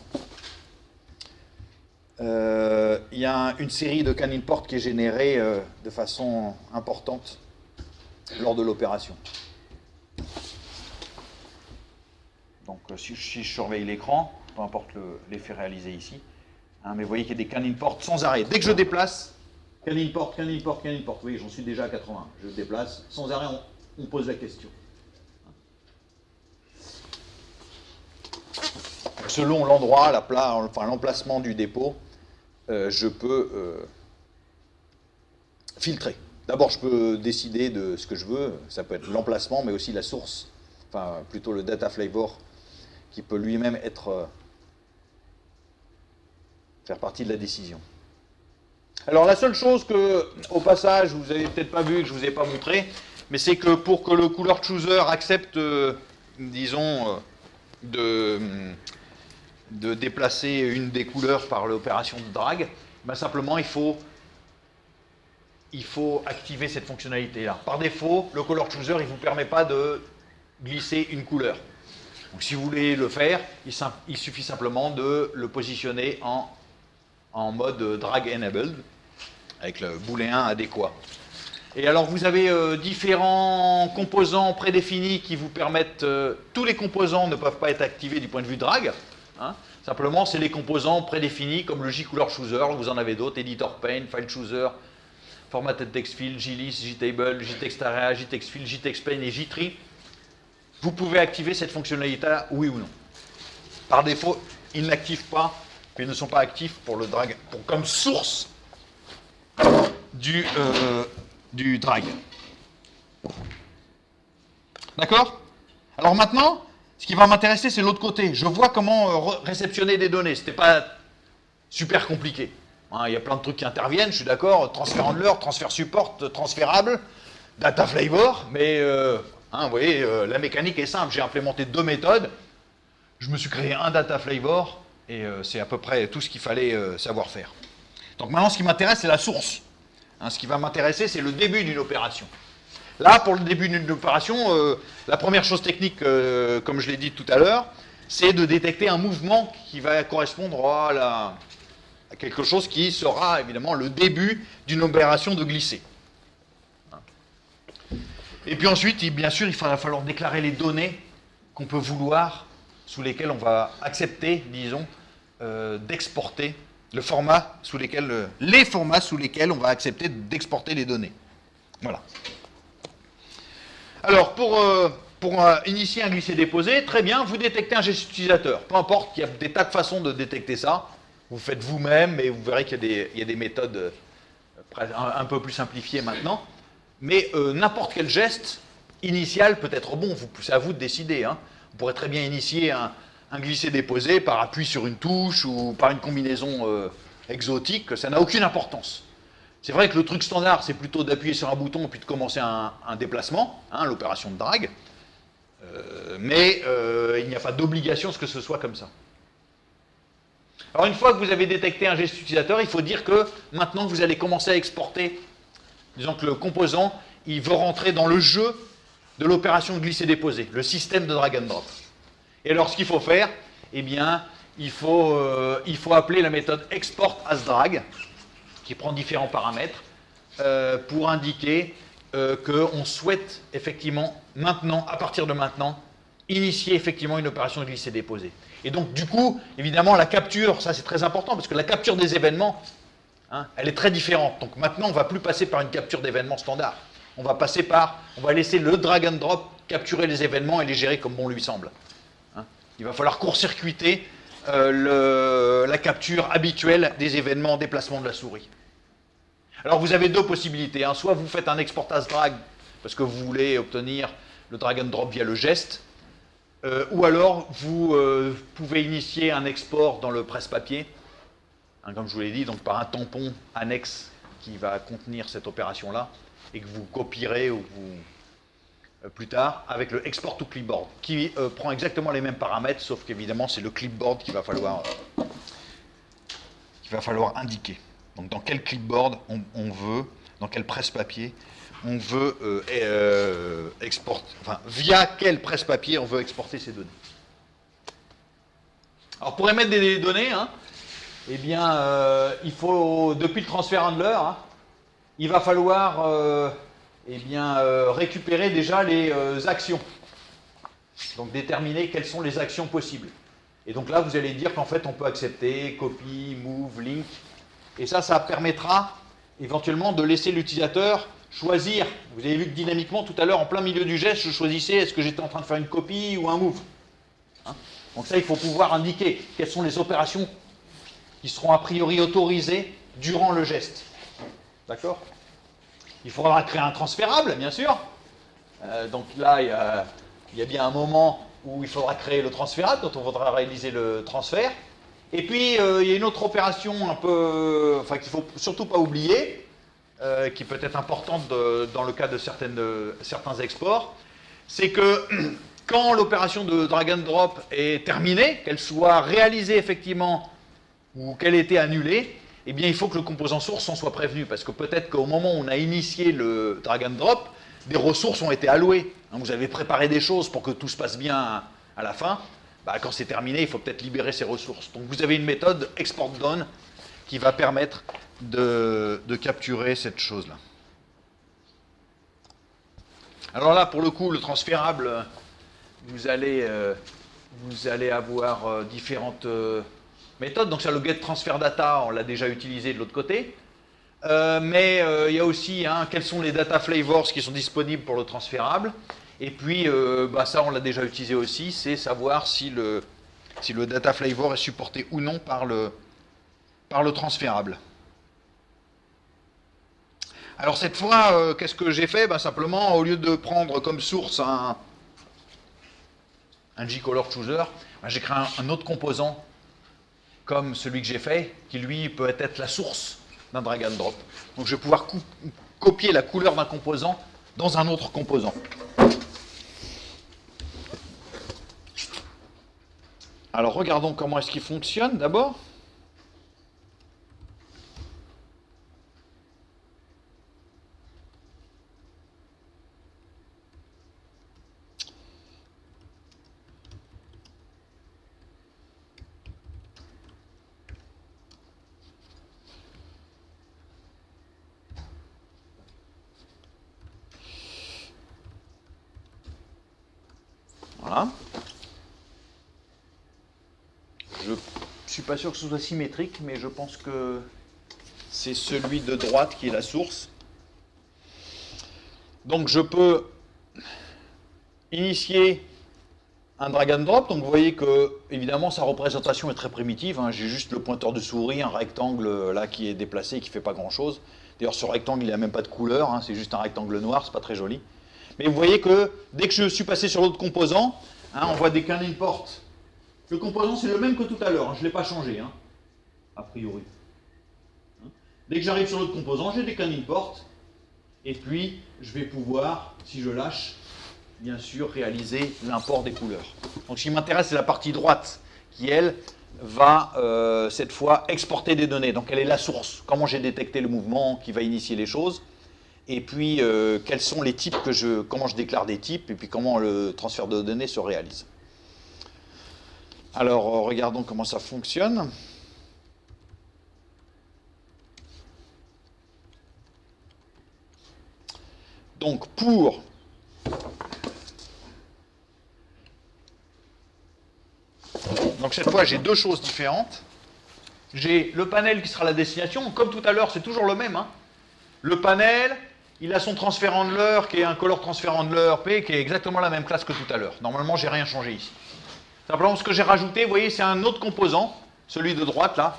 Speaker 1: Il y a une série de can import qui est générée de façon importante lors de l'opération. Donc si je surveille l'écran, peu importe l'effet réalisé ici, hein, mais vous voyez qu'il y a des can import sans arrêt. Dès que je déplace, can import, can import, can import. Oui, j'en suis déjà à 80. Je déplace, sans arrêt, on pose la question. Selon l'endroit, l'emplacement du dépôt, je peux filtrer. D'abord, je peux décider de ce que je veux. Ça peut être l'emplacement, mais aussi la source. Enfin, plutôt le data flavor, qui peut lui-même faire partie de la décision. Alors, la seule chose que, au passage, vous n'avez peut-être pas vu et que je ne vous ai pas montré, mais c'est que pour que le color chooser accepte, disons, de déplacer une des couleurs par l'opération de drag, ben simplement il faut activer cette fonctionnalité-là. Par défaut, le color chooser ne vous permet pas de glisser une couleur. Donc si vous voulez le faire, il suffit simplement de le positionner en mode drag enabled, avec le booléen adéquat. Et alors vous avez différents composants prédéfinis qui vous permettent... tous les composants ne peuvent pas être activés du point de vue drag. Hein. Simplement, c'est les composants prédéfinis comme le JColor Chooser, vous en avez d'autres, Editor Pane, File Chooser, Formatted Text Field, JList, JTable, JTextArea, JTextField, JTextPane et JTree. Vous pouvez activer cette fonctionnalité-là, oui ou non. Par défaut, ils n'activent pas, ils ne sont pas actifs pour le drag, comme source du drag. D'accord? Alors maintenant, ce qui va m'intéresser, c'est l'autre côté. Je vois comment réceptionner des données. Ce n'était pas super compliqué. Hein, il y a plein de trucs qui interviennent, je suis d'accord. Transfert handler, transfert support, transférable, data flavor. Mais vous voyez, la mécanique est simple. J'ai implémenté 2 méthodes. Je me suis créé un data flavor. Et c'est à peu près tout ce qu'il fallait savoir faire. Donc maintenant, ce qui m'intéresse, c'est la source. Hein, ce qui va m'intéresser, c'est le début d'une opération. Là, pour le début d'une opération, la première chose technique, comme je l'ai dit tout à l'heure, c'est de détecter un mouvement qui va correspondre à quelque chose qui sera évidemment le début d'une opération de glisser. Et puis ensuite, bien sûr, il va falloir déclarer les données qu'on peut vouloir, sous lesquelles on va accepter, disons, d'exporter le format sous lesquels, les formats sous lesquels on va accepter d'exporter les données. Voilà. Alors, pour initier un glisser-déposer, très bien, vous détectez un geste utilisateur. Peu importe, il y a des tas de façons de détecter ça. Vous faites vous-même, et vous verrez qu'il y a des méthodes un peu plus simplifiées maintenant. Mais n'importe quel geste initial peut être bon. C'est à vous de décider. Hein. Vous pourrez très bien initier un glisser-déposer par appui sur une touche ou par une combinaison exotique. Ça n'a aucune importance. C'est vrai que le truc standard, c'est plutôt d'appuyer sur un bouton et puis de commencer un déplacement, hein, l'opération de drag. Mais il n'y a pas d'obligation à ce que ce soit comme ça. Alors une fois que vous avez détecté un geste utilisateur, il faut dire que maintenant vous allez commencer à exporter. Disons que le composant, il veut rentrer dans le jeu de l'opération de glisser-déposer, le système de drag and drop. Et alors ce qu'il faut faire, eh bien, il faut appeler la méthode export as drag, qui prend différents paramètres, pour indiquer qu'on souhaite effectivement, maintenant, à partir de maintenant, initier effectivement une opération de glisser-déposer. Et donc, du coup, évidemment, la capture, ça c'est très important, parce que la capture des événements, hein, elle est très différente. Donc maintenant, on ne va plus passer par une capture d'événements standard. On va laisser le drag and drop capturer les événements et les gérer comme bon lui semble. Hein. Il va falloir court-circuiter la capture habituelle des événements en déplacement de la souris. Alors vous avez 2 possibilités, hein. Soit vous faites un export as drag parce que vous voulez obtenir le drag and drop via le geste, Ou alors, vous pouvez initier un export dans le presse-papier, hein, comme je vous l'ai dit, donc par un tampon annexe qui va contenir cette opération-là, et que vous copierez ou vous, plus tard avec le export to clipboard, qui prend exactement les mêmes paramètres, sauf qu'évidemment, c'est le clipboard qu'il va falloir indiquer. Donc, dans quel clipboard on veut, dans quel presse-papier on veut exporter, enfin, via quel presse-papier on veut exporter ces données. Alors, pour émettre des données, hein, eh bien, il faut, depuis le transfert handler, hein, il va falloir récupérer déjà les actions. Donc, déterminer quelles sont les actions possibles. Et donc là, vous allez dire qu'en fait, on peut accepter copy, move, link. Et ça permettra éventuellement de laisser l'utilisateur choisir. Vous avez vu que dynamiquement, tout à l'heure, en plein milieu du geste, je choisissais est-ce que j'étais en train de faire une copie ou un move. Hein, donc ça, il faut pouvoir indiquer quelles sont les opérations qui seront a priori autorisées durant le geste. D'accord? Il faudra créer un transférable, bien sûr. Donc là, il y a bien un moment où il faudra créer le transférable, dont on voudra réaliser le transfert. Et puis, il y a une autre opération un peu, enfin, qu'il ne faut surtout pas oublier, qui peut être importante dans le cas de certains exports, c'est que quand l'opération de drag and drop est terminée, qu'elle soit réalisée effectivement ou qu'elle ait été annulée, eh bien, il faut que le composant source en soit prévenu, parce que peut-être qu'au moment où on a initié le drag and drop, des ressources ont été allouées. Hein, vous avez préparé des choses pour que tout se passe bien à la fin. Bah, quand c'est terminé, il faut peut-être libérer ces ressources. Donc vous avez une méthode export done qui va permettre de capturer cette chose-là. Alors là, pour le coup, le transférable, vous allez avoir différentes méthodes. Donc ça, le get transfer data, on l'a déjà utilisé de l'autre côté. Mais il y a aussi quels sont les data flavors qui sont disponibles pour le transférable. Et puis, ça, on l'a déjà utilisé aussi, c'est savoir si le data flavor est supporté ou non par le transférable. Alors cette fois, qu'est-ce que j'ai fait? Simplement, au lieu de prendre comme source un G-color chooser, j'ai créé un autre composant comme celui que j'ai fait, qui lui peut être la source d'un drag and drop. Donc je vais pouvoir copier la couleur d'un composant dans un autre composant. Alors regardons comment est-ce qu'il fonctionne d'abord. Voilà. Je ne suis pas sûr que ce soit symétrique, mais je pense que c'est celui de droite qui est la source. Donc je peux initier un drag and drop. Donc vous voyez que, évidemment, sa représentation est très primitive. Hein. J'ai juste le pointeur de souris, un rectangle là qui est déplacé et qui ne fait pas grand-chose. D'ailleurs, ce rectangle, il n'a même pas de couleur. Hein. C'est juste un rectangle noir, c'est pas très joli. Mais vous voyez que dès que je suis passé sur l'autre composant, on voit dès qu'un import. Le composant, c'est le même que tout à l'heure. Je ne l'ai pas changé, a priori. Dès que j'arrive sur l'autre composant, j'ai des can import. Et puis, je vais pouvoir, si je lâche, bien sûr, réaliser l'import des couleurs. Donc, ce qui m'intéresse, c'est la partie droite, qui, elle, va, cette fois, exporter des données. Donc, elle est la source. Comment j'ai détecté le mouvement qui va initier les choses. Et puis, quels sont les types comment je déclare des types, et puis comment le transfert de données se réalise. Alors, regardons comment ça fonctionne. Donc, donc cette fois, j'ai deux choses différentes. J'ai le panel qui sera la destination. Comme tout à l'heure, c'est toujours le même. Le panel, il a son transfer handler, qui est un color transfer handler P, qui est exactement la même classe que tout à l'heure. Normalement, j'ai rien changé ici. Simplement, ce que j'ai rajouté, vous voyez, c'est un autre composant, celui de droite, là,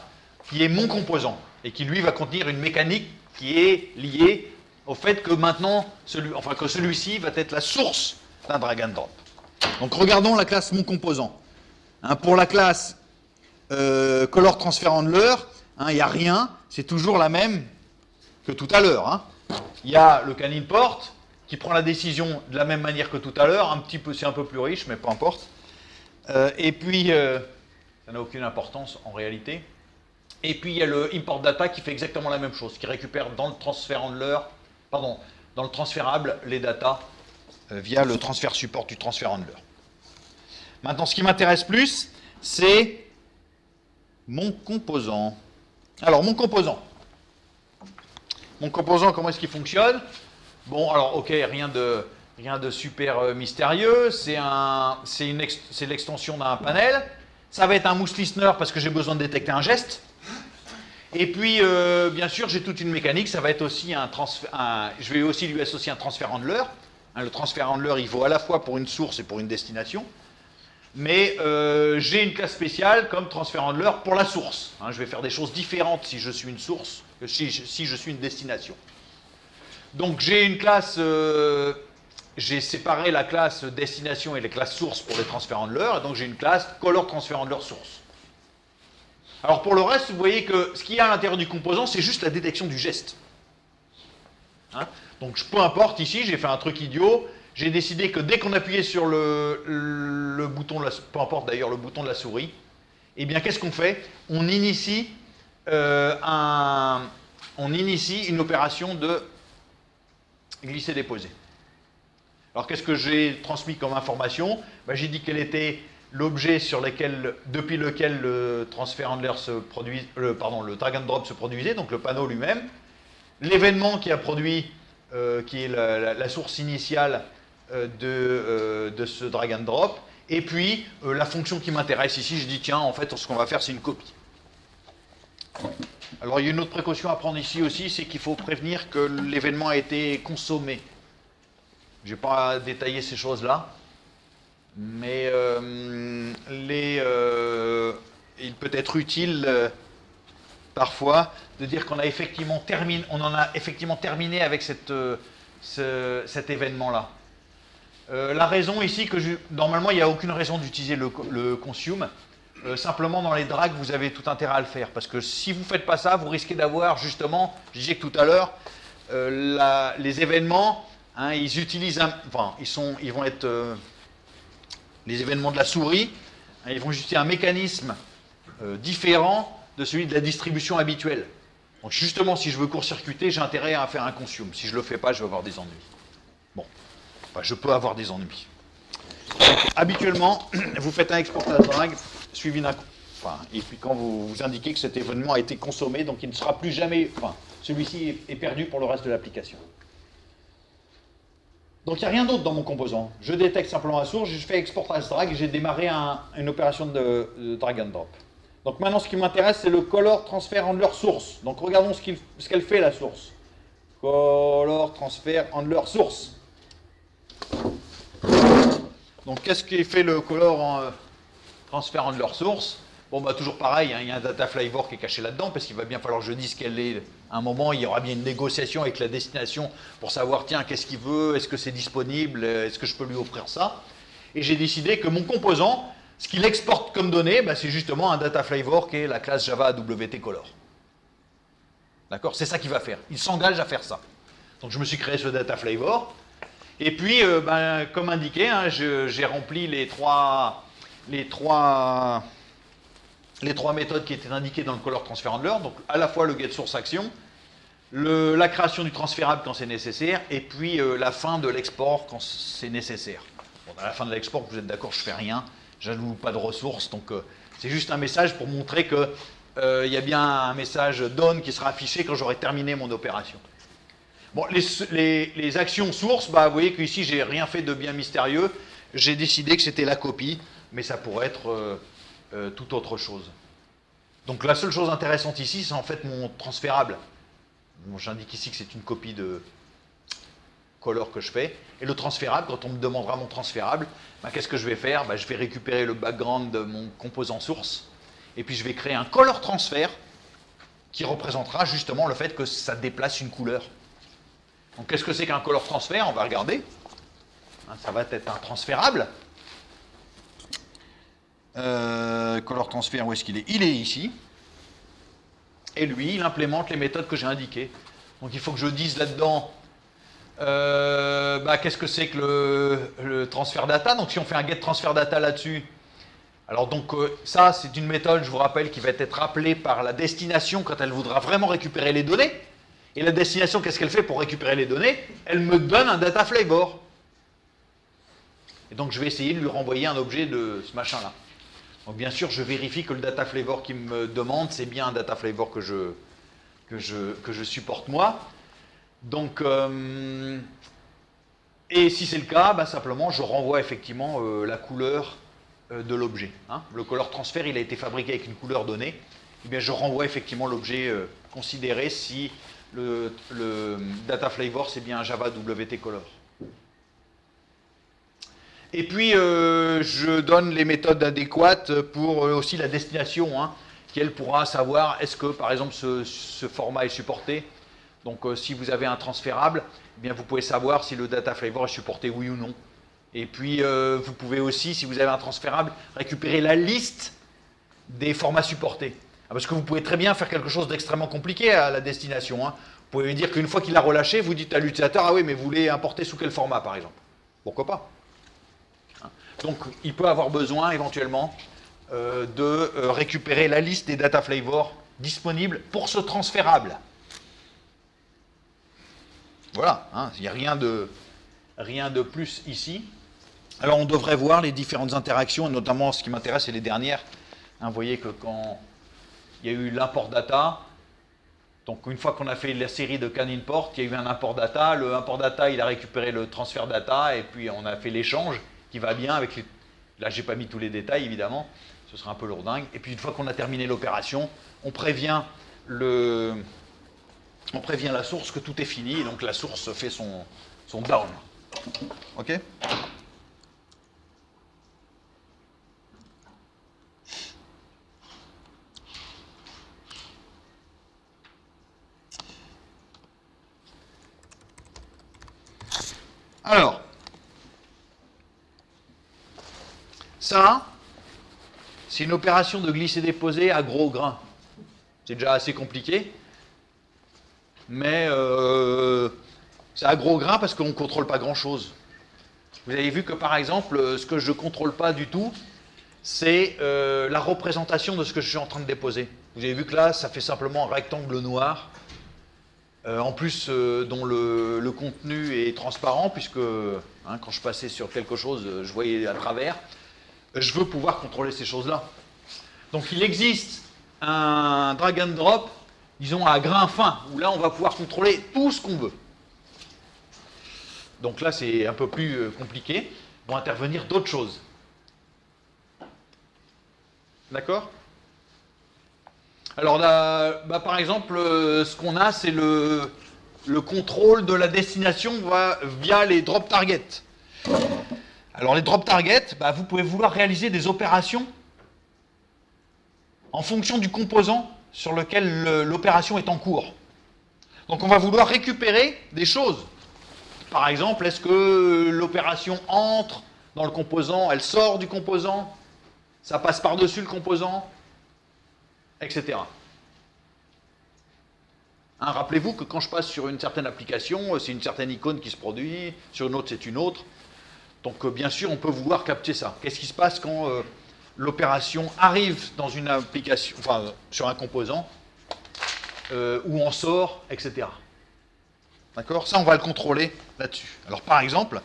Speaker 1: qui est mon composant, et qui, lui, va contenir une mécanique qui est liée au fait que maintenant, celui-ci va être la source d'un drag and drop. Donc regardons la classe mon composant. Hein, pour la classe color transfer handler, il n'y a rien, c'est toujours la même que tout à l'heure. Hein. Il y a le can import qui prend la décision de la même manière que tout à l'heure, c'est un peu plus riche, mais peu importe. Et puis, ça n'a aucune importance en réalité. Et puis il y a le import data qui fait exactement la même chose, qui récupère dans le transfer handler, pardon, dans le transférable les datas via le transfert support du transfer handler. Maintenant, ce qui m'intéresse plus, c'est mon composant. Alors, mon composant, comment est-ce qu'il fonctionne? Bon, alors, ok, rien de super mystérieux. C'est l'extension d'un panel. Ça va être un mousse listener parce que j'ai besoin de détecter un geste. Et puis, bien sûr, j'ai toute une mécanique. Ça va être aussi je vais aussi lui associer un transfer handler. Hein, le transfer handler, il vaut à la fois pour une source et pour une destination. Mais j'ai une classe spéciale comme transfer handler pour la source. Hein, je vais faire des choses différentes si je suis une source que si je suis une destination. Donc j'ai une classe, j'ai séparé la classe destination et les classes sources pour les transfer handlers, et donc j'ai une classe color transfer handler source. Alors pour le reste, vous voyez que ce qu'il y a à l'intérieur du composant, c'est juste la détection du geste. Hein, donc peu importe, ici j'ai fait un truc idiot, j'ai décidé que dès qu'on appuyait sur le bouton, peu importe d'ailleurs le bouton de la souris, eh bien qu'est-ce qu'on fait? On initie une opération de glisser-déposer. Alors qu'est-ce que j'ai transmis comme information? J'ai dit quel était l'objet depuis lequel le transfer handler se produit, le drag and drop se produisait, donc le panneau lui-même, l'événement qui a produit, qui est la source initiale de ce drag and drop, et puis la fonction qui m'intéresse ici, je dis tiens, en fait, ce qu'on va faire, c'est une copie. Alors il y a une autre précaution à prendre ici aussi, c'est qu'il faut prévenir que l'événement a été consommé. Je ne vais pas détailler ces choses-là, mais il peut être utile parfois de dire qu'on a effectivement terminé, on en a effectivement terminé avec cet événement-là. La raison ici, normalement il n'y a aucune raison d'utiliser le consume. Simplement dans les drags, vous avez tout intérêt à le faire, parce que si vous ne faites pas ça, vous risquez d'avoir justement, je disais que tout à l'heure, les événements, hein, ils utilisent, ils vont être les événements de la souris, hein, ils vont utiliser un mécanisme différent de celui de la distribution habituelle. Donc justement, si je veux court-circuiter, j'ai intérêt à faire un consume. Si je ne le fais pas, je vais avoir des ennuis. Bon, je peux avoir des ennuis. Habituellement, vous faites un exportage drag suivi d'un... et puis quand vous indiquez que cet événement a été consommé, donc il ne sera plus jamais... celui-ci est perdu pour le reste de l'application. Donc il n'y a rien d'autre dans mon composant. Je détecte simplement la source, je fais exportage drag et j'ai démarré une opération de drag and drop. Donc maintenant, ce qui m'intéresse, c'est le color transfer handler source. Donc regardons ce qu'elle fait, la source. Color transfer handler source. Donc qu'est-ce qui fait le color transfer handler source? Bon, toujours pareil, hein, il y a un data flavor qui est caché là-dedans, parce qu'il va bien falloir que je dise quelle est. À un moment, il y aura bien une négociation avec la destination pour savoir, tiens, qu'est-ce qu'il veut, est-ce que c'est disponible, est-ce que je peux lui offrir ça? Et j'ai décidé que mon composant, ce qu'il exporte comme données, c'est justement un data flavor qui est la classe Java AWT Color. D'accord? C'est ça qu'il va faire. Il s'engage à faire ça. Donc je me suis créé ce data flavor. Et puis, comme indiqué, hein, j'ai rempli les trois méthodes qui étaient indiquées dans le color transfer handler, donc à la fois le get source action, la création du transférable quand c'est nécessaire, et puis la fin de l'export quand c'est nécessaire. Bon, à la fin de l'export, vous êtes d'accord, je fais rien, j'alloue pas de ressources, donc c'est juste un message pour montrer que y a bien un message done qui sera affiché quand j'aurai terminé mon opération. Bon, les actions sources, vous voyez qu'ici j'ai rien fait de bien mystérieux, j'ai décidé que c'était la copie, mais ça pourrait être toute autre chose. Donc la seule chose intéressante ici, c'est en fait mon transférable. Bon, j'indique ici que c'est une copie de color que je fais. Et le transférable, quand on me demandera mon transférable, qu'est-ce que je vais faire? Je vais récupérer le background de mon composant source, et puis je vais créer un color transfer qui représentera justement le fait que ça déplace une couleur. Donc qu'est-ce que c'est qu'un color transfer? On va regarder. Ça va être un transférable Color transfer, où est-ce qu'il est? Il est ici. Et lui, il implémente les méthodes que j'ai indiquées. Donc il faut que je dise là-dedans qu'est-ce que c'est que le transfert data. Donc si on fait un get transfer data là-dessus, alors donc ça c'est une méthode, je vous rappelle, qui va être appelée par la destination quand elle voudra vraiment récupérer les données. Et la destination, qu'est-ce qu'elle fait pour récupérer les données? Elle me donne un data flavor. Et donc je vais essayer de lui renvoyer un objet de ce machin-là. Donc bien sûr, je vérifie que le data flavor qu'il me demande, c'est bien un data flavor que je supporte moi. Donc, et si c'est le cas, simplement je renvoie effectivement la couleur de l'objet. Hein. Le color transfer, il a été fabriqué avec une couleur donnée. Eh bien, je renvoie effectivement l'objet considéré si le data flavor, c'est bien un Java WT color. Et puis, je donne les méthodes adéquates pour aussi la destination, hein, qui elle pourra savoir est-ce que, par exemple, ce format est supporté. Donc, si vous avez un transférable, eh bien, vous pouvez savoir si le data flavor est supporté oui ou non. Et puis, vous pouvez aussi, si vous avez un transférable, récupérer la liste des formats supportés. Parce que vous pouvez très bien faire quelque chose d'extrêmement compliqué à la destination. Hein. Vous pouvez lui dire qu'une fois qu'il a relâché, vous dites à l'utilisateur, ah oui, mais vous voulez importer sous quel format, par exemple? Pourquoi pas? Donc, il peut avoir besoin, éventuellement, de récupérer la liste des data flavors disponibles pour ce transférable. Voilà, hein, il n'y a rien de plus ici. Alors, on devrait voir les différentes interactions, et notamment, ce qui m'intéresse, c'est les dernières. Hein, vous voyez que quand il y a eu l'import data, donc une fois qu'on a fait la série de can import, il y a eu un import data. Le import data, il a récupéré le transfert data, et puis on a fait l'échange qui va bien avec les... Là, j'ai pas mis tous les détails, évidemment, ce serait un peu lourdingue. Et puis une fois qu'on a terminé l'opération, on prévient la source que tout est fini, et donc la source fait son down. Ok? Alors, ça, c'est une opération de glisser-déposer à gros grains. C'est déjà assez compliqué, mais c'est à gros grains parce qu'on ne contrôle pas grand-chose. Vous avez vu que, par exemple, ce que je ne contrôle pas du tout, c'est la représentation de ce que je suis en train de déposer. Vous avez vu que là, ça fait simplement un rectangle noir, en plus dont le contenu est transparent, puisque quand je passais sur quelque chose, je voyais à travers. Je veux pouvoir contrôler ces choses-là. Donc il existe un drag and drop, disons à grain fin, où là on va pouvoir contrôler tout ce qu'on veut. Donc là c'est un peu plus compliqué, vont intervenir d'autres choses. D'accord? Alors là, par exemple, ce qu'on a, c'est le contrôle de la destination via les drop targets. Alors les drop targets, vous pouvez vouloir réaliser des opérations en fonction du composant sur lequel l'opération est en cours. Donc on va vouloir récupérer des choses. Par exemple, est-ce que l'opération entre dans le composant, elle sort du composant, ça passe par-dessus le composant, etc. Hein, rappelez-vous que quand je passe sur une certaine application, c'est une certaine icône qui se produit, sur une autre c'est une autre. Donc bien sûr, on peut vouloir capter ça. Qu'est-ce qui se passe quand l'opération arrive dans une application, enfin sur un composant, où on sort, etc. D'accord? Ça, on va le contrôler là-dessus. Alors par exemple,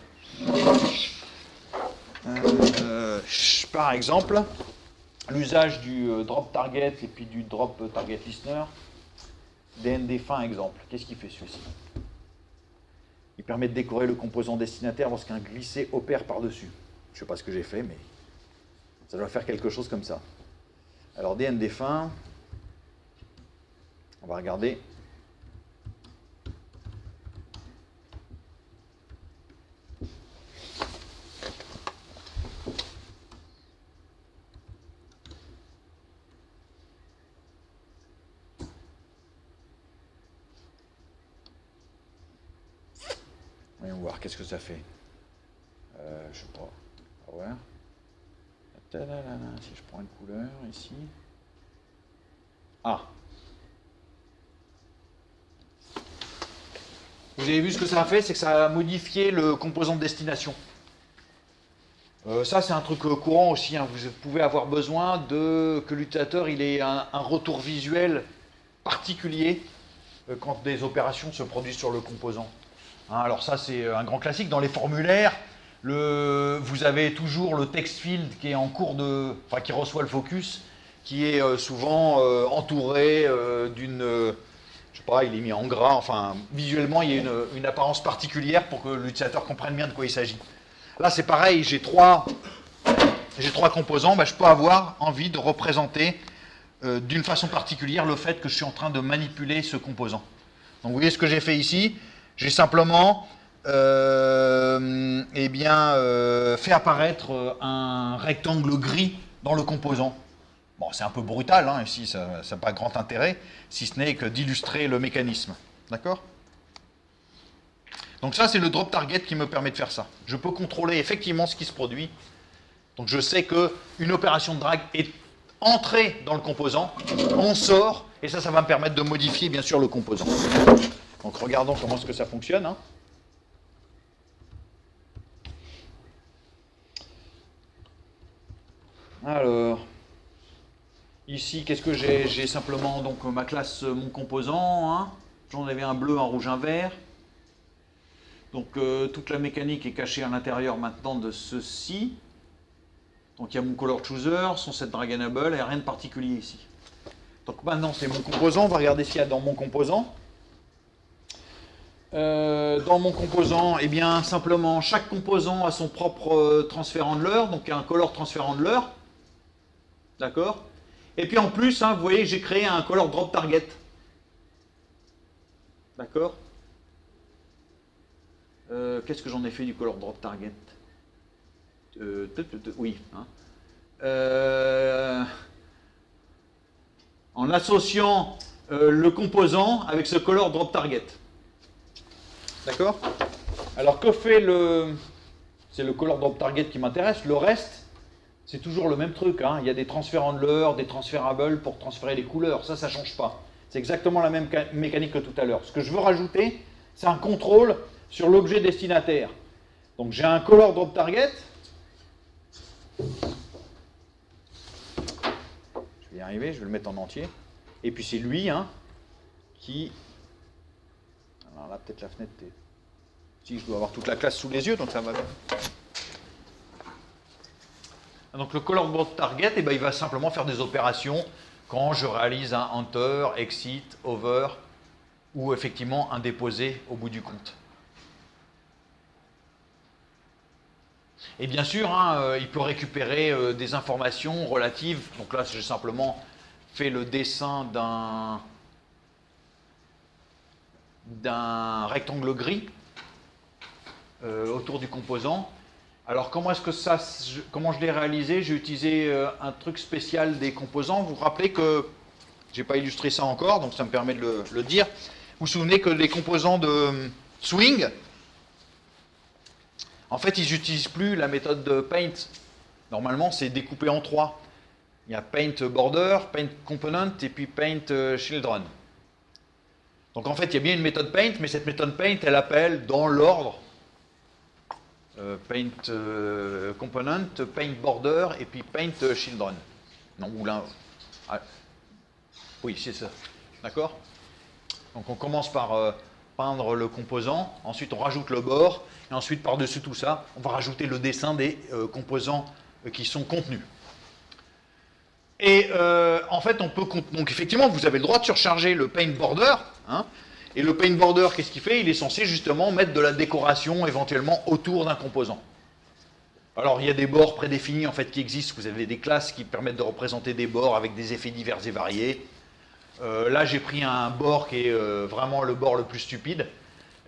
Speaker 1: l'usage du drop target et puis du drop target listener, DND fin exemple. Qu'est-ce qu'il fait celui-ci? Il permet de décorer le composant destinataire lorsqu'un glissé opère par-dessus. Je ne sais pas ce que j'ai fait, mais ça doit faire quelque chose comme ça. Alors DND fin, on va regarder. Voyons voir, qu'est-ce que ça fait. Je sais pas. Ah ouais. Si je prends une couleur ici. Ah. Vous avez vu ce que ça a fait, c'est que ça a modifié le composant de destination. Ça, c'est un truc courant aussi. Hein. Vous pouvez avoir besoin que l'utilisateur ait un retour visuel particulier quand des opérations se produisent sur le composant. Hein, alors ça, c'est un grand classique. Dans les formulaires, vous avez toujours le text field qui est en cours enfin, qui reçoit le focus, qui est souvent entouré d'une... je sais pas, il est mis en gras. Enfin, visuellement, il y a une apparence particulière pour que l'utilisateur comprenne bien de quoi il s'agit. Là, c'est pareil, j'ai trois composants, je peux avoir envie de représenter d'une façon particulière le fait que je suis en train de manipuler ce composant. Donc, vous voyez ce que j'ai fait ici. J'ai simplement fait apparaître un rectangle gris dans le composant. Bon, c'est un peu brutal, hein, ici, ça n'a pas grand intérêt, si ce n'est que d'illustrer le mécanisme. D'accord ? Donc ça, c'est le drop target qui me permet de faire ça. Je peux contrôler effectivement ce qui se produit. Donc je sais qu'une opération de drag est entrée dans le composant, on sort, et ça va me permettre de modifier bien sûr le composant. Donc regardons comment est-ce que ça fonctionne. Hein. Alors, ici, qu'est-ce que j'ai? J'ai simplement donc ma classe, mon composant. Hein. J'en avais un bleu, un rouge, un vert. Donc toute la mécanique est cachée à l'intérieur maintenant de ceci. Donc il y a mon color chooser, son set drag enable, et rien de particulier ici. Donc maintenant c'est mon composant, on va regarder ce qu'il y a dans mon composant. Dans mon composant, eh bien simplement chaque composant a son propre transfert handler, donc il y a un color transfer handler. D'accord? Et puis en plus, hein, vous voyez, j'ai créé un color drop target. D'accord? Qu'est-ce que j'en ai fait du color drop target? Oui. Hein. En associant le composant avec ce color drop target. D'accord? Alors que fait c'est le color drop target qui m'intéresse. Le reste, c'est toujours le même truc. Hein. Il y a des transfer handlers, des transferables pour transférer les couleurs. Ça ne change pas. C'est exactement la même mécanique que tout à l'heure. Ce que je veux rajouter, c'est un contrôle sur l'objet destinataire. Donc j'ai un color drop target. Je vais y arriver, je vais le mettre en entier. Et puis c'est lui hein, qui... Alors là peut-être la fenêtre est... Si je dois avoir toute la classe sous les yeux, donc ça va bien. Donc le color drop target, eh ben, il va simplement faire des opérations quand je réalise un enter, exit, over ou effectivement un déposé au bout du compte. Et bien sûr, hein, il peut récupérer des informations relatives. Donc là, j'ai simplement fait le dessin d'un rectangle gris autour du composant. Alors, comment je l'ai réalisé? J'ai utilisé un truc spécial des composants. Vous vous rappelez que je n'ai pas illustré ça encore, donc ça me permet de le dire. Vous vous souvenez que les composants de Swing, en fait, ils n'utilisent plus la méthode de Paint. Normalement, c'est découpé en trois. Il y a Paint Border, Paint Component et puis Paint Children. Donc en fait, il y a bien une méthode Paint, mais cette méthode Paint, elle appelle dans l'ordre Paint Component, Paint Border et puis Paint Children. Non, ou l'un. Ah, oui, c'est ça. D'accord? Donc on commence par peindre le composant, ensuite on rajoute le bord, et ensuite par-dessus tout ça, on va rajouter le dessin des composants qui sont contenus. Et en fait, on peut... Donc effectivement, vous avez le droit de surcharger le Paint Border, hein, et le Paint Border, qu'est-ce qu'il fait? Il est censé justement mettre de la décoration éventuellement autour d'un composant. Alors il y a des bords prédéfinis en fait qui existent, vous avez des classes qui permettent de représenter des bords avec des effets divers et variés. Là j'ai pris un bord qui est vraiment le bord le plus stupide.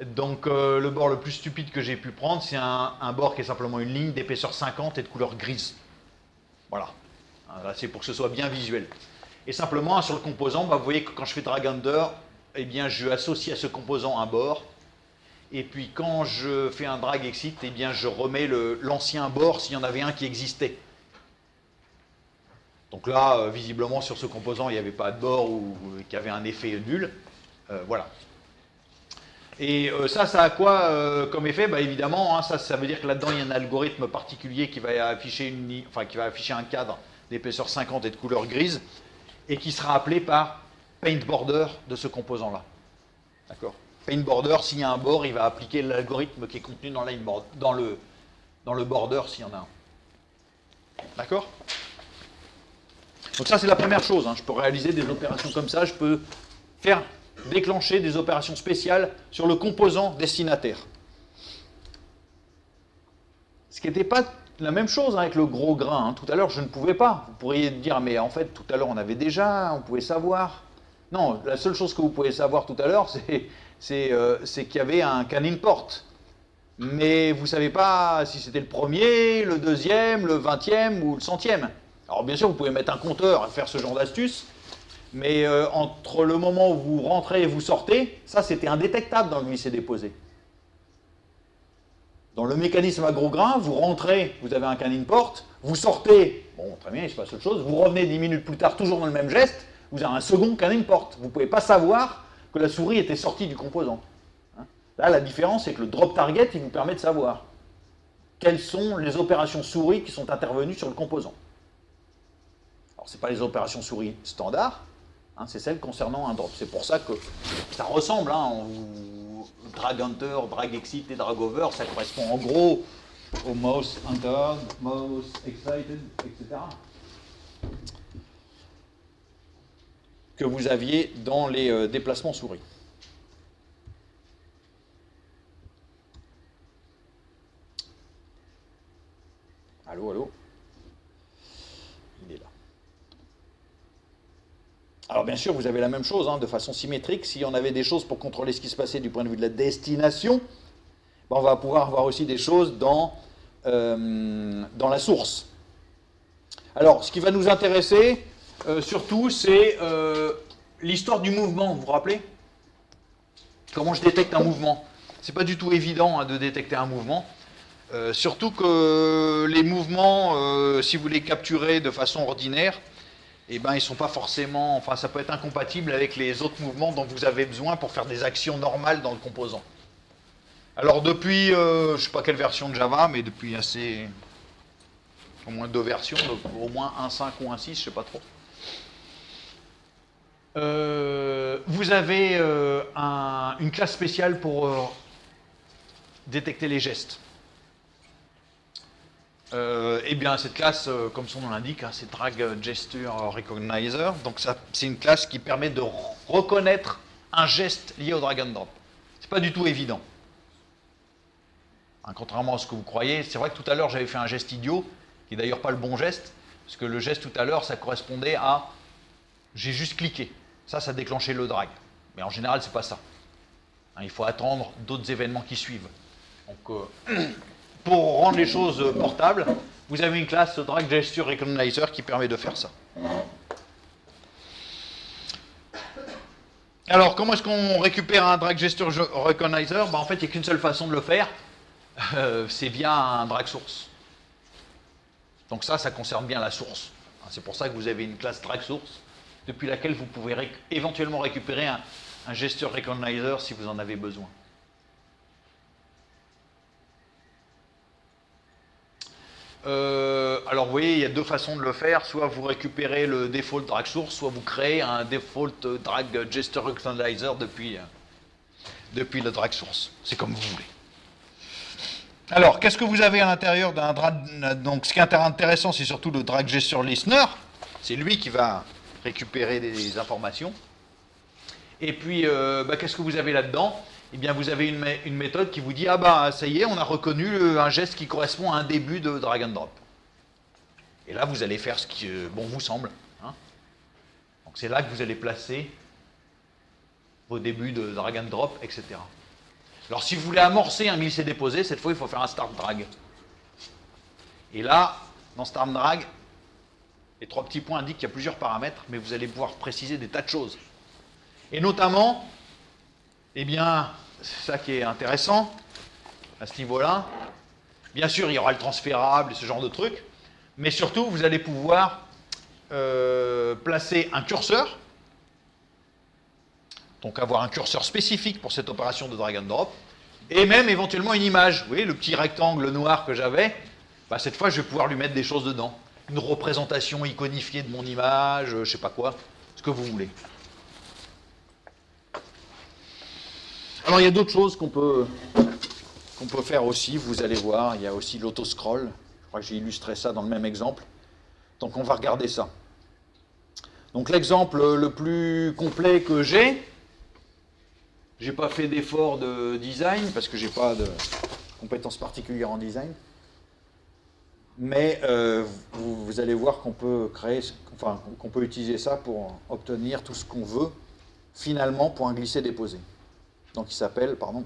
Speaker 1: Donc le bord le plus stupide que j'ai pu prendre, c'est un bord qui est simplement une ligne d'épaisseur 50 et de couleur grise. Voilà. Là c'est pour que ce soit bien visuel. Et simplement sur le composant, vous voyez que quand je fais drag under, eh bien je associe à ce composant un bord. Et puis quand je fais un drag exit, eh bien je remets l'ancien bord s'il y en avait un qui existait. Donc là, visiblement, sur ce composant, il n'y avait pas de bord ou qu'il y avait un effet nul. Voilà. Et ça a quoi comme effet? Bah, évidemment, hein, ça veut dire que là-dedans, il y a un algorithme particulier qui va afficher, qui va afficher un cadre d'épaisseur 50 et de couleur grise, et qui sera appelé par paint border de ce composant-là. D'accord? Paint border, s'il y a un bord, il va appliquer l'algorithme qui est contenu dans, dans le border, s'il y en a un. D'accord? Donc ça, c'est la première chose. Hein. Je peux réaliser des opérations comme ça, je peux faire déclencher des opérations spéciales sur le composant destinataire. Ce qui n'était pas la même chose avec le gros grain. Hein. Tout à l'heure, je ne pouvais pas. Vous pourriez dire, mais en fait, tout à l'heure, on avait déjà, on pouvait savoir. Non, la seule chose que vous pouvez savoir tout à l'heure, c'est qu'il y avait un canning port. Mais vous ne savez pas si c'était le premier, le deuxième, le 20e ou le 100e. Alors bien sûr, vous pouvez mettre un compteur et faire ce genre d'astuce, mais entre le moment où vous rentrez et vous sortez, ça c'était indétectable dans le glisser-déposer. Dans le mécanisme à gros grains, vous rentrez, vous avez un canning port, vous sortez, bon très bien, il se passe autre chose, vous revenez 10 minutes plus tard, toujours dans le même geste, vous avez un second canning port. Vous ne pouvez pas savoir que la souris était sortie du composant. Hein. Là, la différence, c'est que le drop target, il vous permet de savoir quelles sont les opérations souris qui sont intervenues sur le composant. Alors, ce n'est pas les opérations souris standards, hein, c'est celles concernant un drop. C'est pour ça que ça ressemble, hein, drag hunter, drag exit et drag over, ça correspond en gros au mouse entered, mouse excited, etc. que vous aviez dans les déplacements souris. Allô, allô? Il est là. Alors bien sûr, vous avez la même chose, hein, de façon symétrique. Si on avait des choses pour contrôler ce qui se passait du point de vue de la destination, ben on va pouvoir avoir aussi des choses dans la source. Alors, ce qui va nous intéresser, surtout, c'est l'histoire du mouvement, vous vous rappelez? Comment je détecte un mouvement? C'est pas du tout évident, hein, de détecter un mouvement. Surtout que les mouvements, si vous les capturez de façon ordinaire, eh ben, ils sont pas forcément, enfin, ça peut être incompatible avec les autres mouvements dont vous avez besoin pour faire des actions normales dans le composant. Alors depuis, je ne sais pas quelle version de Java, mais depuis au moins 2 versions, donc au moins 1.5 ou 1.6, je ne sais pas trop. Vous avez une classe spéciale pour détecter les gestes. Eh bien, cette classe, comme son nom l'indique, hein, c'est Drag Gesture Recognizer. Donc, c'est une classe qui permet de reconnaître un geste lié au drag and drop. C'est pas du tout évident. Hein, contrairement à ce que vous croyez, c'est vrai que tout à l'heure, j'avais fait un geste idiot, qui n'est d'ailleurs pas le bon geste, parce que le geste tout à l'heure, ça correspondait à j'ai juste cliqué. Ça déclenchait le drag. Mais en général, c'est pas ça. Hein, il faut attendre d'autres événements qui suivent. Donc, pour rendre les choses portables, vous avez une classe Drag Gesture Recognizer qui permet de faire ça. Alors, comment est-ce qu'on récupère un Drag Gesture Recognizer? En fait, il n'y a qu'une seule façon de le faire, c'est via un drag source. Donc ça concerne bien la source. C'est pour ça que vous avez une classe drag source, depuis laquelle vous pouvez éventuellement récupérer un Gesture Recognizer si vous en avez besoin. Alors vous voyez, il y a 2 façons de le faire. Soit vous récupérez le default drag source, soit vous créez un default drag gesture recognizer depuis le drag source. C'est comme vous voulez. Alors, qu'est-ce que vous avez à l'intérieur d'un drag? Donc, ce qui est intéressant, c'est surtout le drag gesture listener. C'est lui qui va récupérer des informations. Et puis, qu'est-ce que vous avez là-dedans? Eh bien, vous avez une méthode qui vous dit « Ah bah, ça y est, on a reconnu un geste qui correspond à un début de drag and drop. » Et là, vous allez faire ce qui bon vous semble. Hein. Donc, c'est là que vous allez placer vos débuts de drag and drop, etc. Alors, si vous voulez amorcer un glisser-déposer, cette fois, il faut faire un start drag. Et là, dans start drag, les 3 petits points indiquent qu'il y a plusieurs paramètres, mais vous allez pouvoir préciser des tas de choses. Et notamment, eh bien, c'est ça qui est intéressant à ce niveau-là. Bien sûr, il y aura le transférable et ce genre de trucs, mais surtout, vous allez pouvoir placer un curseur, donc avoir un curseur spécifique pour cette opération de drag and drop, et même éventuellement une image. Vous voyez, le petit rectangle noir que j'avais, bah, cette fois je vais pouvoir lui mettre des choses dedans. Une représentation iconifiée de mon image, je sais pas quoi, ce que vous voulez. Alors il y a d'autres choses qu'on peut faire aussi, vous allez voir, il y a aussi l'autoscroll. Je crois que j'ai illustré ça dans le même exemple. Donc on va regarder ça. Donc l'exemple le plus complet que j'ai pas fait d'effort de design parce que j'ai pas de compétences particulières en design. Mais vous allez voir qu'on peut créer, enfin qu'on peut utiliser ça pour obtenir tout ce qu'on veut finalement pour un glisser-déposer. Donc il s'appelle, pardon.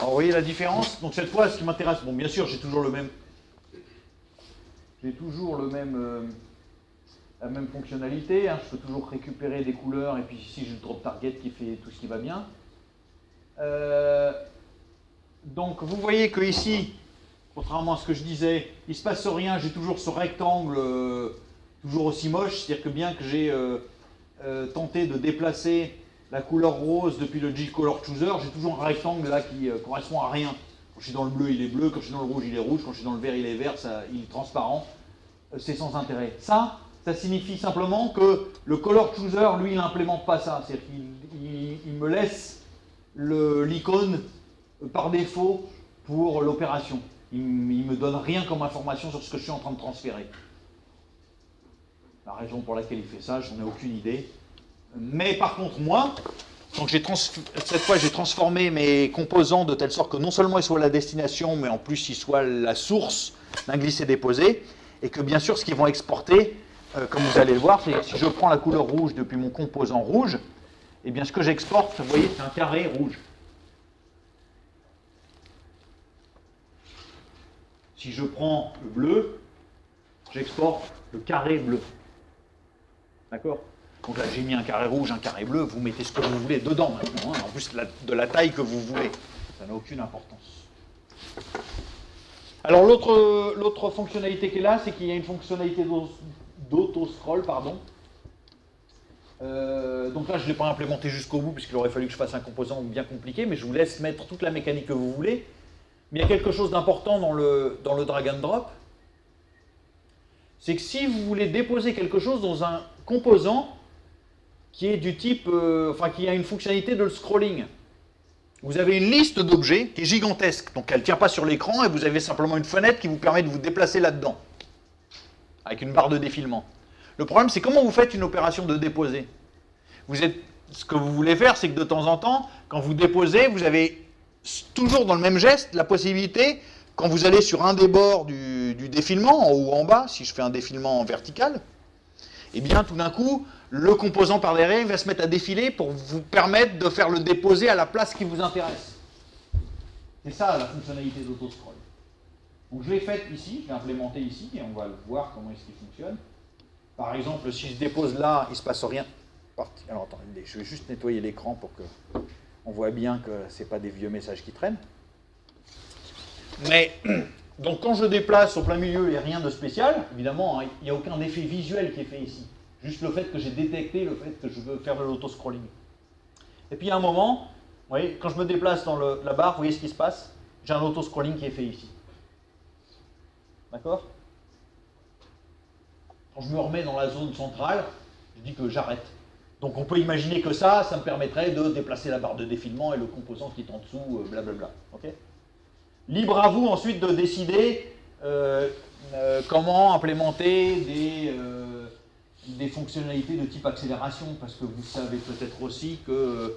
Speaker 1: Alors vous voyez la différence? Donc cette fois, ce qui m'intéresse, bon bien sûr j'ai toujours le même, la même fonctionnalité, hein. Je peux toujours récupérer des couleurs et puis ici j'ai le drop target qui fait tout ce qui va bien. Donc vous voyez que ici, contrairement à ce que je disais, il ne se passe rien, j'ai toujours ce rectangle toujours aussi moche, c'est-à-dire que bien que j'ai tenté de déplacer la couleur rose depuis le G-Color Chooser, j'ai toujours un rectangle là qui correspond à rien. Quand je suis dans le bleu, il est bleu, quand je suis dans le rouge, il est rouge, quand je suis dans le vert, il est vert, il est transparent. C'est sans intérêt. Ça signifie simplement que le Color Chooser, lui, il n'implémente pas ça. C'est-à-dire qu'il me laisse l'icône par défaut pour l'opération. Il ne me donne rien comme information sur ce que je suis en train de transférer. La raison pour laquelle il fait ça, je n'en ai aucune idée. Mais par contre, moi, donc cette fois j'ai transformé mes composants de telle sorte que non seulement ils soient la destination, mais en plus ils soient la source d'un glisser-déposer, et que bien sûr ce qu'ils vont exporter, comme vous allez le voir, c'est que si je prends la couleur rouge depuis mon composant rouge, et bien ce que j'exporte, vous voyez, c'est un carré rouge. Si je prends le bleu, j'exporte le carré bleu. D'accord? Donc là, j'ai mis un carré rouge, un carré bleu, vous mettez ce que vous voulez dedans maintenant, hein, en plus de la taille que vous voulez. Ça n'a aucune importance. Alors l'autre fonctionnalité qui est là, c'est qu'il y a une fonctionnalité d'auto-scroll, pardon. Donc là, je ne l'ai pas implémenté jusqu'au bout, puisqu'il aurait fallu que je fasse un composant bien compliqué, mais je vous laisse mettre toute la mécanique que vous voulez. Mais il y a quelque chose d'important dans le drag and drop, c'est que si vous voulez déposer quelque chose dans un composant qui est du type, qui a une fonctionnalité de scrolling. Vous avez une liste d'objets qui est gigantesque, donc elle ne tient pas sur l'écran et vous avez simplement une fenêtre qui vous permet de vous déplacer là-dedans, avec une barre de défilement. Le problème, c'est comment vous faites une opération de déposer. Ce que vous voulez faire, c'est que de temps en temps, quand vous déposez, vous avez toujours dans le même geste la possibilité, quand vous allez sur un des bords du défilement, en haut ou en bas, si je fais un défilement vertical, et bien tout d'un coup, le composant par derrière va se mettre à défiler pour vous permettre de faire le déposer à la place qui vous intéresse. C'est ça la fonctionnalité d'autoscroll. Donc je l'ai faite ici, je l'ai implémentée ici, et on va voir comment est-ce qu'il fonctionne. Par exemple, si je dépose là, il ne se passe rien. Alors attendez, je vais juste nettoyer l'écran pour que on voit bien que ce n'est pas des vieux messages qui traînent. Mais, donc quand je déplace au plein milieu, il n'y a rien de spécial. Évidemment, il n'y a aucun effet visuel qui est fait ici. Juste le fait que j'ai détecté le fait que je veux faire de l'autoscrolling. Et puis à un moment, vous voyez, quand je me déplace dans la barre, vous voyez ce qui se passe? J'ai un autoscrolling qui est fait ici. D'accord? Quand je me remets dans la zone centrale, je dis que j'arrête. Donc on peut imaginer que ça me permettrait de déplacer la barre de défilement et le composant qui est en dessous, blablabla. Okay? Libre à vous ensuite de décider comment implémenter des fonctionnalités de type accélération, parce que vous savez peut-être aussi que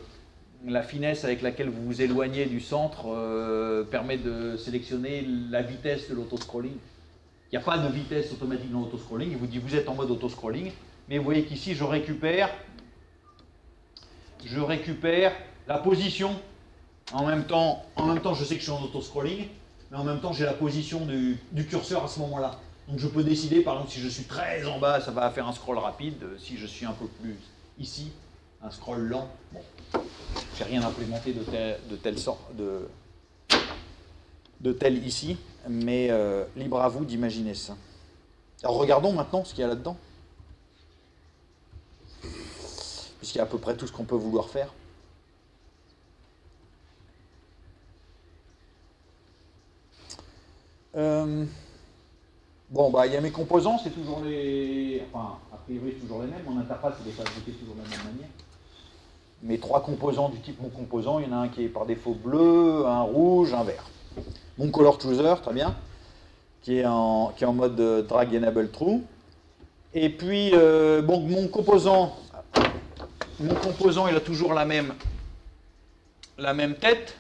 Speaker 1: la finesse avec laquelle vous vous éloignez du centre permet de sélectionner la vitesse de l'autoscrolling. Il n'y a pas de vitesse automatique dans l'autoscrolling, il vous dit vous êtes en mode autoscrolling, mais vous voyez qu'ici je récupère je récupère la position. En même temps, je sais que je suis en auto-scrolling, mais en même temps, j'ai la position du curseur à ce moment-là. Donc je peux décider, par exemple, si je suis très en bas, ça va faire un scroll rapide. Si je suis un peu plus ici, un scroll lent. Bon, j'ai rien implémenté de tel ici, mais libre à vous d'imaginer ça. Alors regardons maintenant ce qu'il y a là-dedans. Puisqu'il y a à peu près tout ce qu'on peut vouloir faire. Bon, bah, il y a mes composants, c'est toujours les... Enfin, a priori, c'est toujours les mêmes. Mon interface, elle est fabriquée toujours de la même manière. Mes 3 composants du type mon composant, il y en a un qui est par défaut bleu, un rouge, un vert. Mon color chooser, très bien, qui est en mode drag enable true. Et puis, bon, mon composant, il a toujours la même tête.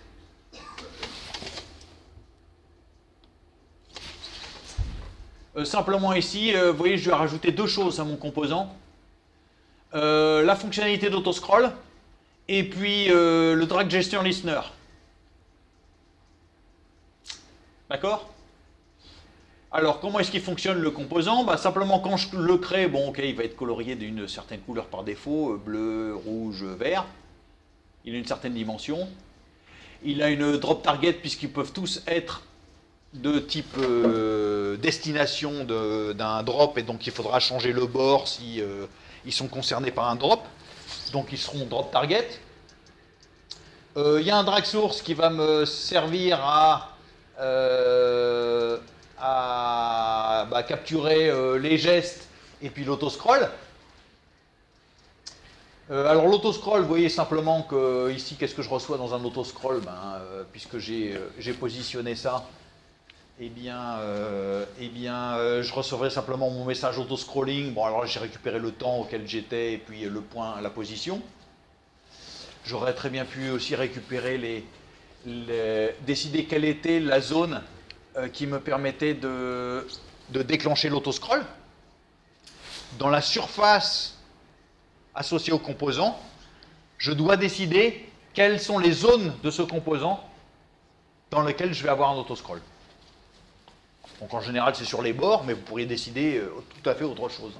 Speaker 1: Simplement ici, vous voyez, je vais rajouter 2 choses à mon composant. La fonctionnalité d'autoscroll et puis le drag gesture listener. D'accord? Alors, comment est-ce qu'il fonctionne le composant? Bah, simplement, quand je le crée, bon, ok, il va être colorié d'une certaine couleur par défaut, bleu, rouge, vert. Il a une certaine dimension. Il a une drop target, puisqu'ils peuvent tous être de type destination d'un drop, et donc il faudra changer le bord si ils sont concernés par un drop. Donc ils seront drop target. Il y a un drag source qui va me servir à capturer les gestes et puis l'autoscroll. Alors l'autoscroll, vous voyez simplement que ici, qu'est-ce que je reçois dans un autoscroll? Puisque j'ai positionné ça, eh bien, je recevrai simplement mon message auto-scrolling. Bon, alors j'ai récupéré le temps auquel j'étais et puis le point, la position. J'aurais très bien pu aussi récupérer décider quelle était la zone qui me permettait de déclencher l'autoscroll. Dans la surface associée au composant, je dois décider quelles sont les zones de ce composant dans lesquelles je vais avoir un autoscroll. Donc en général, c'est sur les bords, mais vous pourriez décider tout à fait autre chose.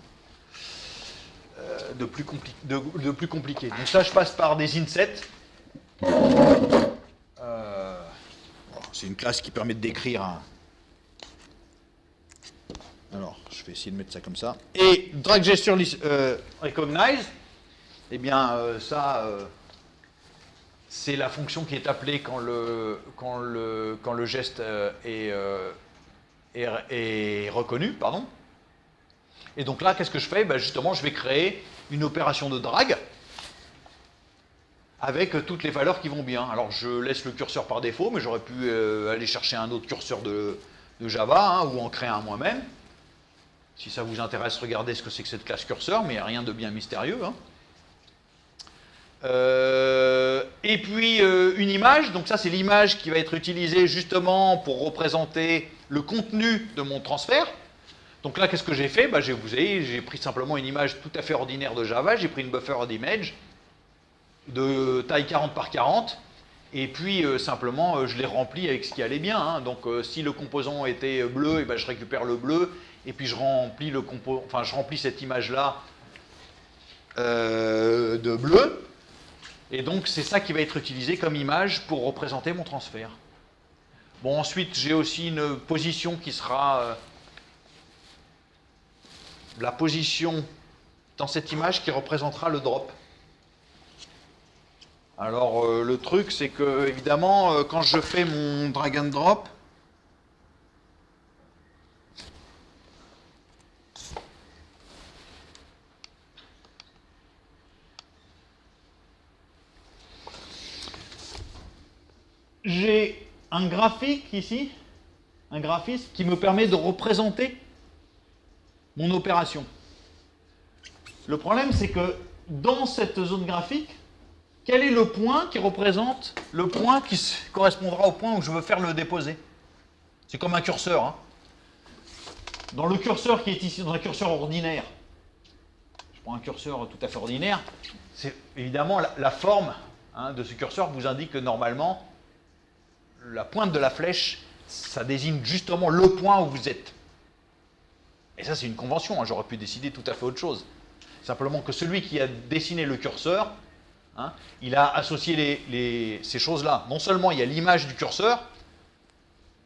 Speaker 1: De plus compliqué. Donc ça, je passe par des insets. C'est une classe qui permet de décrire un... Alors, je vais essayer de mettre ça comme ça. Et drag gesture recognize, eh bien, c'est la fonction qui est appelée quand le geste est reconnu, pardon. Et donc là, qu'est-ce que je fais? Justement, je vais créer une opération de drag avec toutes les valeurs qui vont bien. Alors, je laisse le curseur par défaut, mais j'aurais pu aller chercher un autre curseur de Java ou en créer un moi-même. Si ça vous intéresse, regardez ce que c'est que cette classe curseur, mais il n'y a rien de bien mystérieux. Et puis, une image. Donc ça, c'est l'image qui va être utilisée justement pour représenter le contenu de mon transfert. Donc là, qu'est-ce que j'ai fait? Vous voyez, j'ai pris simplement une image tout à fait ordinaire de Java, j'ai pris une buffer d'image de taille 40 par 40, et puis simplement, je l'ai rempli avec ce qui allait bien. Donc si le composant était bleu, je récupère le bleu, et puis je remplis cette image-là de bleu, et donc c'est ça qui va être utilisé comme image pour représenter mon transfert. Bon, ensuite, j'ai aussi une position qui sera... la position dans cette image qui représentera le drop. Alors le truc, c'est que évidemment, quand je fais mon drag and drop, j'ai un graphique ici, un graphisme qui me permet de représenter mon opération. Le problème, c'est que dans cette zone graphique, quel est le point qui représente le point qui correspondra au point où je veux faire le déposer? C'est comme un curseur. Dans le curseur qui est ici, dans un curseur ordinaire, je prends un curseur tout à fait ordinaire, c'est évidemment la forme de ce curseur vous indique que normalement, la pointe de la flèche, ça désigne justement le point où vous êtes. Et ça, c'est une convention, j'aurais pu décider tout à fait autre chose. Simplement que celui qui a dessiné le curseur, il a associé ces choses-là. Non seulement il y a l'image du curseur,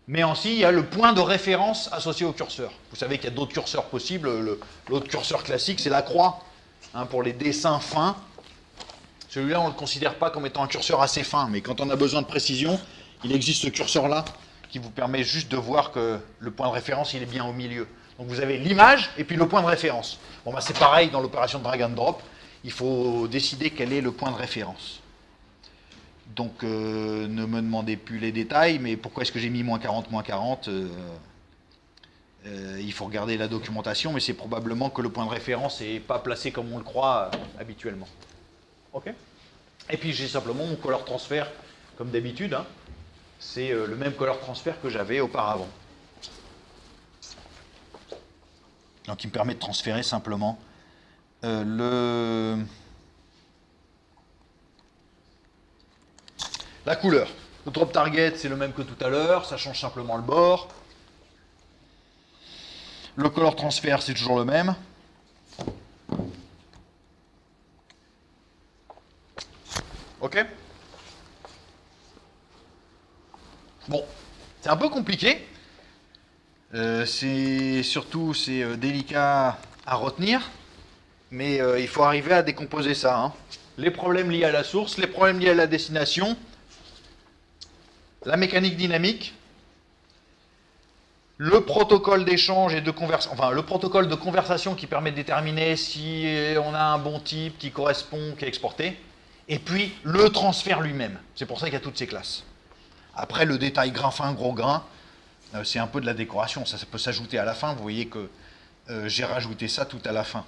Speaker 1: mais aussi il y a le point de référence associé au curseur. Vous savez qu'il y a d'autres curseurs possibles. L'autre curseur classique, c'est la croix, pour les dessins fins. Celui-là, on ne le considère pas comme étant un curseur assez fin, mais quand on a besoin de précision, il existe ce curseur-là qui vous permet juste de voir que le point de référence, il est bien au milieu. Donc vous avez l'image et puis le point de référence. Bon, bah, c'est pareil dans l'opération de drag and drop. Il faut décider quel est le point de référence. Donc ne me demandez plus les détails, mais pourquoi est-ce que j'ai mis -40, -40 il faut regarder la documentation, mais c'est probablement que le point de référence n'est pas placé comme on le croit habituellement. Ok. Et puis j'ai simplement mon color transfert, comme d'habitude. C'est le même color transfert que j'avais auparavant. Donc il me permet de transférer simplement la couleur. Le drop target, c'est le même que tout à l'heure, ça change simplement le bord. Le color transfert, c'est toujours le même. Ok. Bon, c'est un peu compliqué. C'est délicat à retenir, mais il faut arriver à décomposer ça. Les problèmes liés à la source, les problèmes liés à la destination, la mécanique dynamique, le protocole d'échange et de conversation, enfin le protocole de conversation qui permet de déterminer si on a un bon type qui correspond, qui est exporté, et puis le transfert lui-même. C'est pour ça qu'il y a toutes ces classes. Après, le détail grain fin, gros grain, c'est un peu de la décoration, ça peut s'ajouter à la fin. Vous voyez que j'ai rajouté ça tout à la fin.